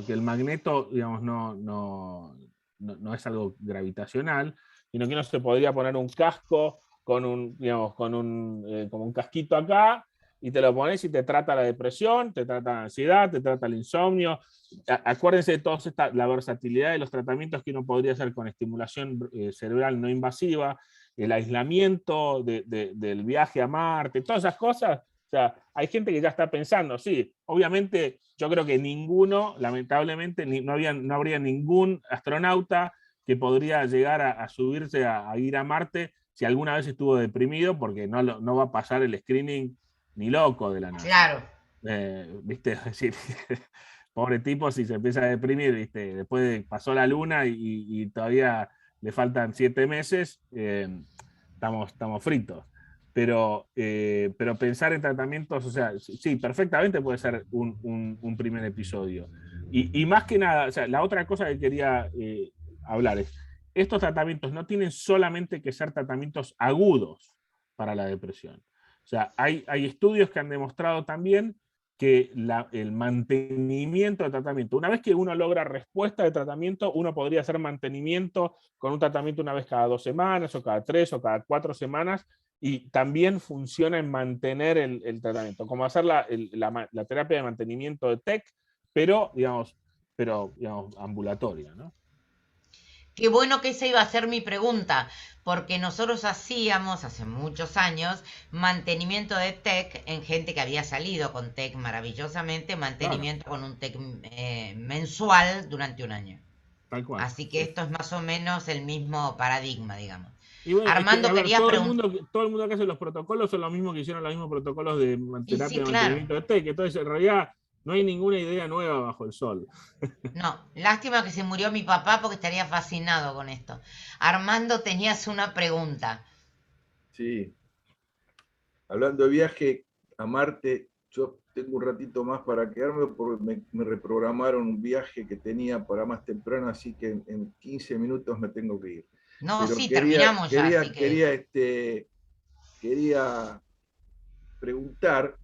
el magneto, digamos, no es algo gravitacional, sino que uno se podría poner un casco digamos, como un casquito acá, y te lo pones y te trata la depresión, te trata la ansiedad, te trata el insomnio. Acuérdense de toda la versatilidad de los tratamientos que uno podría hacer con estimulación cerebral no invasiva, el aislamiento del viaje a Marte, todas esas cosas. O sea, hay gente que ya está pensando, sí, obviamente yo creo que ninguno, lamentablemente, no habría ningún astronauta que podría llegar a subirse a ir a Marte si alguna vez estuvo deprimido, porque no va a pasar el screening ni loco de la NASA. Claro. ¿Viste? Es decir, pobre tipo si se empieza a deprimir, ¿viste? Después pasó la luna y todavía le faltan 7 meses, estamos fritos. Pero pensar en tratamientos, o sea, sí, perfectamente puede ser un primer episodio. Y más que nada, o sea, la otra cosa que quería hablar es, estos tratamientos no tienen solamente que ser tratamientos agudos para la depresión. O sea, hay estudios que han demostrado también que el mantenimiento de tratamiento, una vez que uno logra respuesta de tratamiento, uno podría hacer mantenimiento con un tratamiento una vez cada 2 semanas, o cada 3 o cada 4 semanas, y también funciona en mantener el tratamiento, como hacer la terapia de mantenimiento de TEC, pero digamos ambulatoria, ¿no? Qué bueno que esa iba a ser mi pregunta, porque nosotros hacíamos hace muchos años mantenimiento de TEC en gente que había salido con TEC maravillosamente, mantenimiento con un TEC mensual durante un año. Tal cual. Así que esto es más o menos el mismo paradigma, digamos. Y bueno, Armando, quería preguntar. Todo el mundo que hace los protocolos son los mismos que hicieron los mismos protocolos de terapia Sí, de claro. mantenimiento de TEC. Entonces, en realidad, no hay ninguna idea nueva bajo el sol. No, lástima que se murió mi papá porque estaría fascinado con esto. Armando, tenías una pregunta. Sí. Hablando de viaje a Marte, yo tengo un ratito más para quedarme porque me reprogramaron un viaje que tenía para más temprano, así que en 15 minutos me tengo que ir. No, Pero sí, terminamos ya, así que... quería preguntar,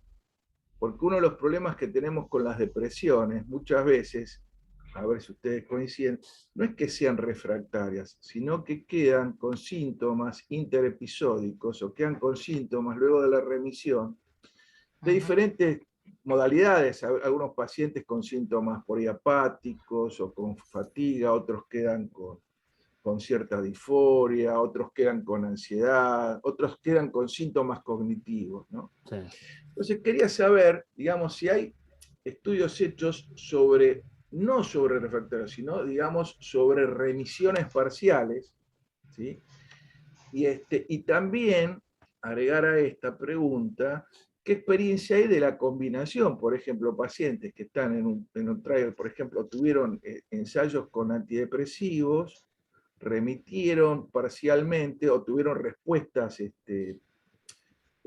porque uno de los problemas que tenemos con las depresiones muchas veces, a ver si ustedes coinciden, no es que sean refractarias, sino que quedan con síntomas interepisódicos o quedan con síntomas luego de la remisión de diferentes modalidades. Algunos pacientes con síntomas poliapáticos o con fatiga, otros quedan con cierta disforia, otros quedan con ansiedad, otros quedan con síntomas cognitivos, ¿no? Sí. Entonces quería saber, digamos, si hay estudios hechos sobre, no sobre refractarios, sino, digamos, sobre remisiones parciales, ¿sí? Y también agregar a esta pregunta, ¿qué experiencia hay de la combinación? Por ejemplo, pacientes que están en un trial, por ejemplo, tuvieron ensayos con antidepresivos, remitieron parcialmente o tuvieron respuestas,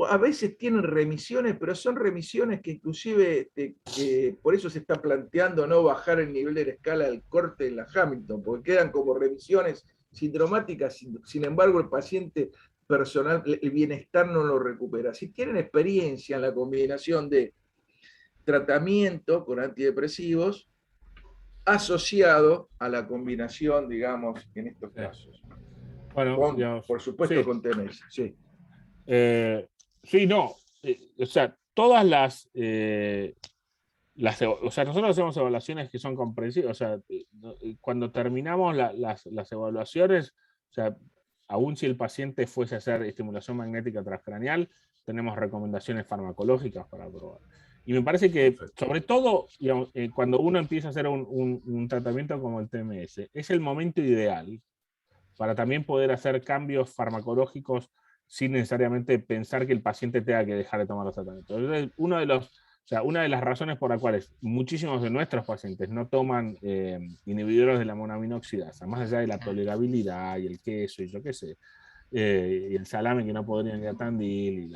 a veces tienen remisiones, pero son remisiones que inclusive, que por eso se está planteando no bajar el nivel de la escala del corte en la Hamilton, porque quedan como remisiones sindromáticas, sin embargo el paciente personal, el bienestar no lo recupera. Si tienen experiencia en la combinación de tratamiento con antidepresivos asociado a la combinación, digamos, en estos casos. Bueno, digamos, por supuesto, sí. con TMS, sí. Sí, no. O sea, todas o sea, nosotros hacemos evaluaciones que son comprensivas. O sea, cuando terminamos las evaluaciones, o sea, aún si el paciente fuese a hacer estimulación magnética transcranial, tenemos recomendaciones farmacológicas para probar. Y me parece que, sobre todo, digamos, cuando uno empieza a hacer un tratamiento como el TMS, es el momento ideal para también poder hacer cambios farmacológicos sin necesariamente pensar que el paciente tenga que dejar de tomar los tratamientos. Entonces, una de las razones por las cuales muchísimos de nuestros pacientes no toman inhibidores de la monoaminoxidasa, más allá de la tolerabilidad y el queso y yo qué sé, y el salame que no podrían ir a Tandil,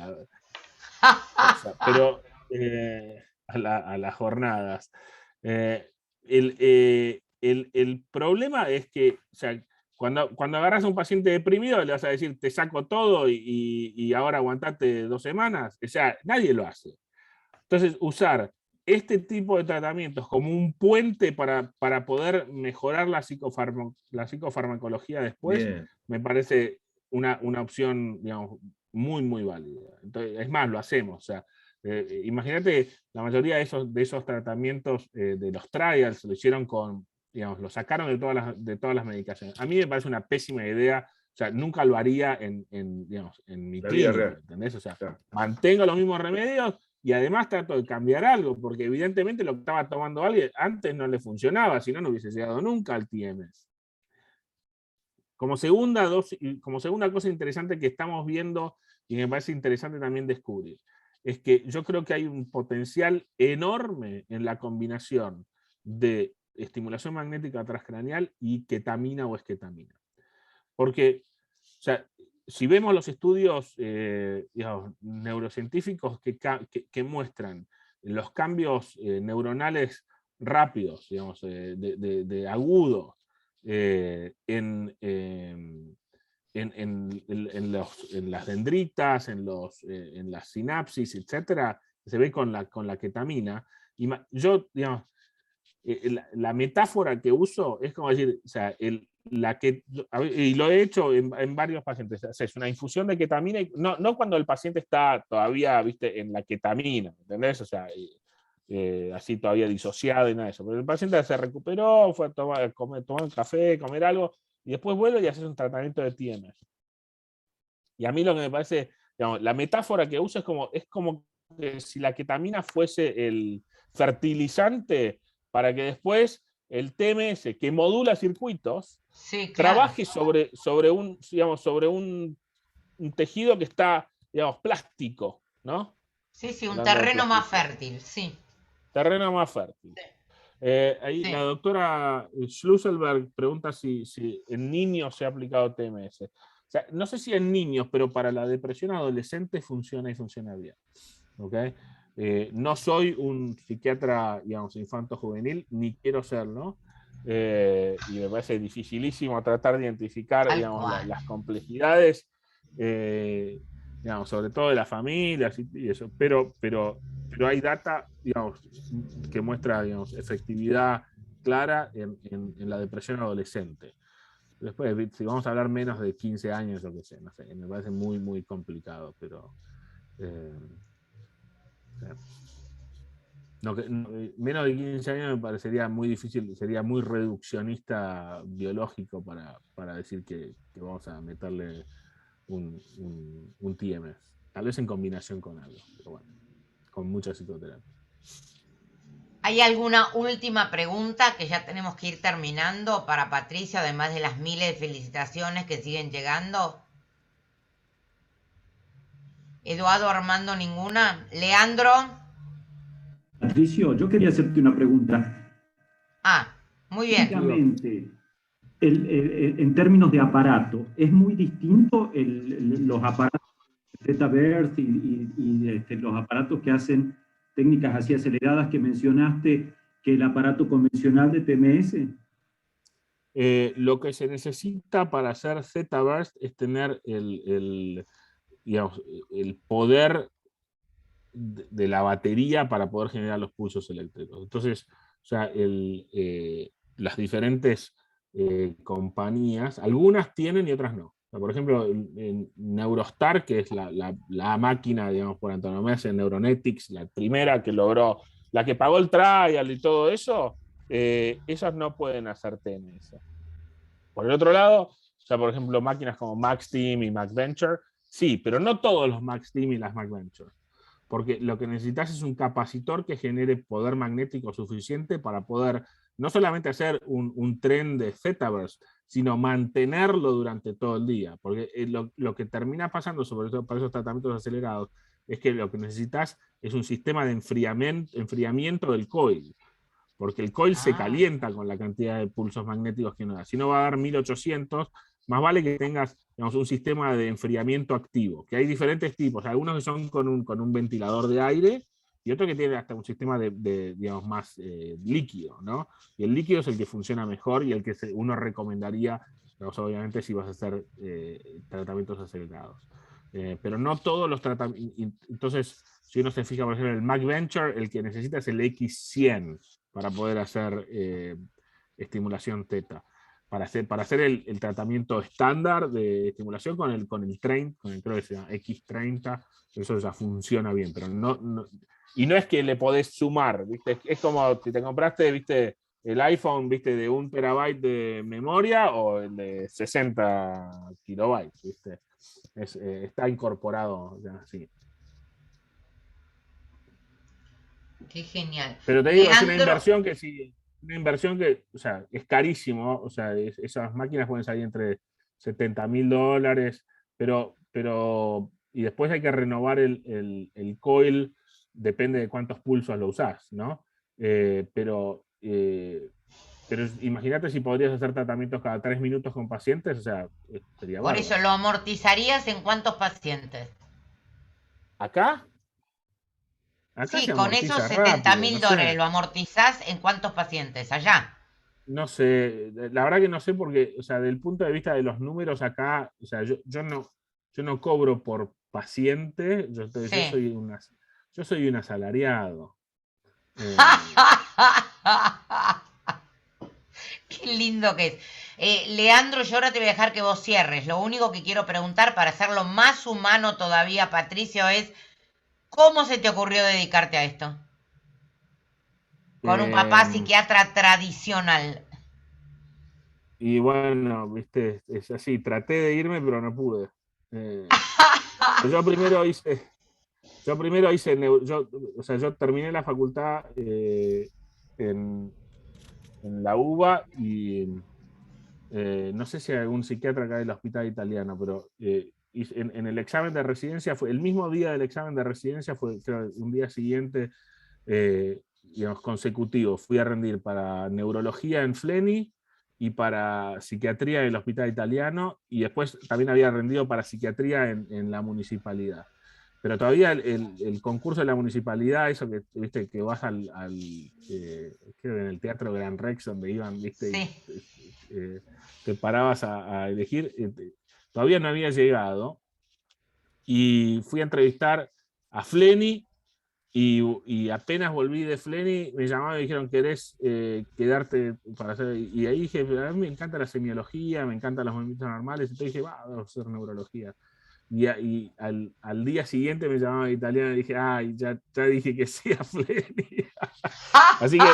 pero a las jornadas. El problema es que, o sea, cuando agarras a un paciente deprimido, le vas a decir, te saco todo y ahora aguantate 2 semanas. O sea, nadie lo hace. Entonces, usar este tipo de tratamientos como un puente para poder mejorar la psicofarmacología después, Bien. me parece una opción, digamos, muy, muy válida. Entonces, es más, lo hacemos. O sea, imagínate, la mayoría de esos tratamientos de los trials lo hicieron con, digamos, lo sacaron de todas las medicaciones. A mí me parece una pésima idea. O sea, nunca lo haría digamos, en mi La vida clínica, real. ¿entendés? O sea, Claro. mantengo los mismos remedios y además trato de cambiar algo, porque evidentemente lo que estaba tomando alguien antes no le funcionaba, si no, no hubiese llegado nunca al TMS. Como segunda cosa interesante que estamos viendo y me parece interesante también descubrir, es que yo creo que hay un potencial enorme en la combinación de estimulación magnética transcraneal y ketamina o esketamina. Porque, o sea, si vemos los estudios digamos, neurocientíficos que muestran los cambios neuronales rápidos, digamos, de agudos en las dendritas, en las sinapsis, etcétera, se ve con la ketamina. Yo, digamos, la metáfora que uso es como decir, o sea, y lo he hecho en varios pacientes, o sea, es una infusión de ketamina, no cuando el paciente está todavía, viste, en la ketamina, ¿entendés? O sea, así todavía disociado y nada de eso, pero el paciente se recuperó, fue a tomar un café, comer algo, y después vuelve y haces un tratamiento de TMS. Y a mí lo que me parece, digamos, la metáfora que uso es como que si la ketamina fuese el fertilizante para que después el TMS, que modula circuitos, Sí, claro. trabaje sobre un tejido que está, digamos, plástico, ¿no? Sí, sí, un Hablando de terreno más plasticidad. fértil, sí. Terreno más fértil. Ahí Sí. la doctora Schlusselberg pregunta si en niños se ha aplicado TMS. O sea, no sé si en niños, pero para la depresión adolescente funciona y funciona bien. ¿Okay? No soy un psiquiatra, digamos, infanto-juvenil, ni quiero serlo. Y me parece dificilísimo tratar de identificar, Tal digamos, cual. las complejidades, digamos, sobre todo de las familias y eso. Pero hay data, digamos, que muestra, digamos, efectividad clara en la depresión adolescente. Después, si vamos a hablar menos de 15 años, lo que sé, no sé, me parece muy, muy complicado, pero menos de 15 años me parecería muy difícil, sería muy reduccionista biológico para decir que vamos a meterle un TMS. Tal vez en combinación con algo, pero bueno, con mucha psicoterapia. ¿Hay alguna última pregunta que ya tenemos que ir terminando para Patricio, además de las miles de felicitaciones que siguen llegando? Eduardo, Armando, ninguna. Leandro. Patricio, yo quería hacerte una pregunta. Ah, muy bien. Técnicamente, en términos de aparato, ¿es muy distinto los aparatos de Thetaverse y los aparatos que hacen técnicas así aceleradas que mencionaste que el aparato convencional de TMS? Lo que se necesita para hacer Thetaverse es tener digamos, el poder de la batería para poder generar los pulsos eléctricos. Entonces, o sea, las diferentes compañías, algunas tienen y otras no. O sea, por ejemplo, en Neurostar, que es la máquina, digamos, por antonomasia en Neuronetics, la primera que logró, la que pagó el trial y todo eso, esas no pueden hacer TMS. Por el otro lado, o sea, por ejemplo, máquinas como MaxTeam y MaxVenture, sí, pero no todos los MaxTeam y las MaxVenture. porque lo que necesitas es un capacitor que genere poder magnético suficiente para poder no solamente hacer un tren de Thetaverse, sino mantenerlo durante todo el día, porque lo que termina pasando, sobre todo para esos tratamientos acelerados, es que lo que necesitas es un sistema de enfriamiento del coil, porque el coil se calienta con la cantidad de pulsos magnéticos que nos da. Si no va a dar 1800, más vale que tengas, digamos, un sistema de enfriamiento activo, que hay diferentes tipos, algunos que son con un ventilador de aire y otro que tiene hasta un sistema digamos, más líquido, ¿no? Y el líquido es el que funciona mejor y el que uno recomendaría, digamos, obviamente, si vas a hacer tratamientos acelerados. Pero no todos los tratamientos. Entonces, si uno se fija, por ejemplo, en el Mac Venture, el que necesita es el X100 para poder hacer estimulación teta. Para hacer el tratamiento estándar de estimulación con el creo que se llama X30, eso ya funciona bien, pero y no es que le podés sumar, ¿viste? Es como si te compraste, ¿viste? El iPhone, ¿viste? De 1 terabyte de memoria o el de 60 kilobytes, ¿viste? Está incorporado ya, sí. Qué genial. Pero te digo, Leandro, es una inversión que sí, una inversión que, o sea, es carísimo, o sea, esas máquinas pueden salir entre $70.000, y después hay que renovar el coil, depende de cuántos pulsos lo usás, ¿no? Pero imagínate si podrías hacer tratamientos cada 3 minutos con pacientes, o sea, sería por bárbaro. eso, ¿lo amortizarías en cuántos pacientes? ¿Acá? Sí, Se con esos amortiza rápido, no $70.000, sé. ¿lo amortizás en cuántos pacientes? Allá. No sé, la verdad que no sé porque, o sea, del punto de vista de los números acá, o sea, yo no cobro por paciente, yo Sí. soy un asalariado. Qué lindo que es. Leandro, yo ahora te voy a dejar que vos cierres. Lo único que quiero preguntar para hacerlo más humano todavía, Patricio, es ¿cómo se te ocurrió dedicarte a esto? Con un papá Eh, psiquiatra tradicional. y bueno, viste, es así, traté de irme, pero no pude. Yo primero hice, o sea, yo terminé la facultad en la UBA y no sé si hay algún psiquiatra acá del hospital italiano, pero en el examen de residencia, fue el mismo día del examen de residencia, fue creo, un día siguiente, digamos, consecutivo. Fui a rendir para neurología en Fleni y para psiquiatría en el hospital italiano, y después también había rendido para psiquiatría en la municipalidad. Pero todavía el concurso de la municipalidad, eso que viste que vas creo que en el Teatro Gran Rex, donde iban, viste, Sí. te parabas a elegir, todavía no había llegado, y fui a entrevistar a Fleni, y apenas volví de Fleni, me llamaron y dijeron, ¿querés quedarte para hacer? Y ahí dije, a mí me encanta la semiología, me encantan los movimientos normales, entonces dije, vamos a hacer neurología. Y al día siguiente me llamaba italiano y dije, ay, ya dije que sí a Fleni. Así que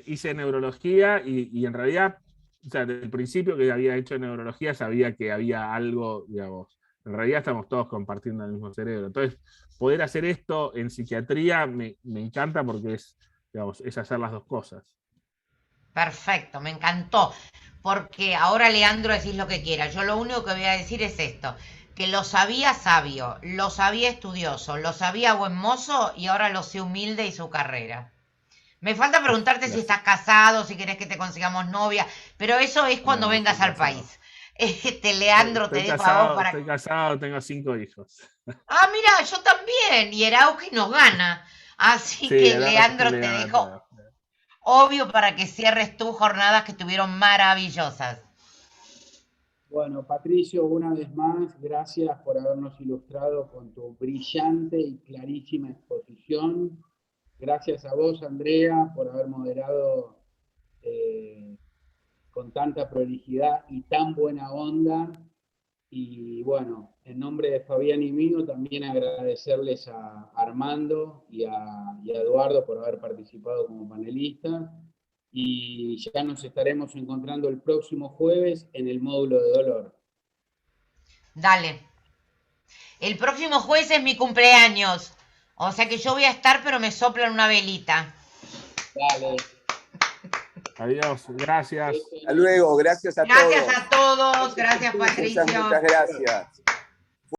hice neurología y en realidad, o sea, desde el principio que había hecho neurología sabía que había algo, digamos, en realidad estamos todos compartiendo el mismo cerebro. Entonces, poder hacer esto en psiquiatría me encanta porque digamos, es hacer las dos cosas. Perfecto, me encantó. Porque ahora Leandro decís lo que quiera. Yo lo único que voy a decir es esto. Que lo sabía sabio, lo sabía estudioso, lo sabía buen mozo y ahora lo sé humilde y su carrera. Me falta preguntarte si estás casado, si querés que te consigamos novia, pero eso es cuando No, vengas estoy al casado. país. Leandro, te dejo a vos para... Estoy casado, tengo 5 hijos. Ah, mira, yo también, y Erauski nos gana. Así Sí, que el Leandro, le te gana dejo todo. obvio para que cierres tus jornadas que estuvieron maravillosas. Bueno, Patricio, una vez más, gracias por habernos ilustrado con tu brillante y clarísima exposición. Gracias a vos, Andrea, por haber moderado con tanta prolijidad y tan buena onda. Y bueno, en nombre de Fabián y mío, también agradecerles a Armando y a Eduardo por haber participado como panelistas. Y ya nos estaremos encontrando el próximo jueves en el módulo de dolor. Dale. El próximo jueves es mi cumpleaños. O sea que yo voy a estar, pero me soplan una velita. Dale. Adiós, gracias. Hasta luego, gracias a todos. Gracias a todos, gracias Patricio. Muchas gracias.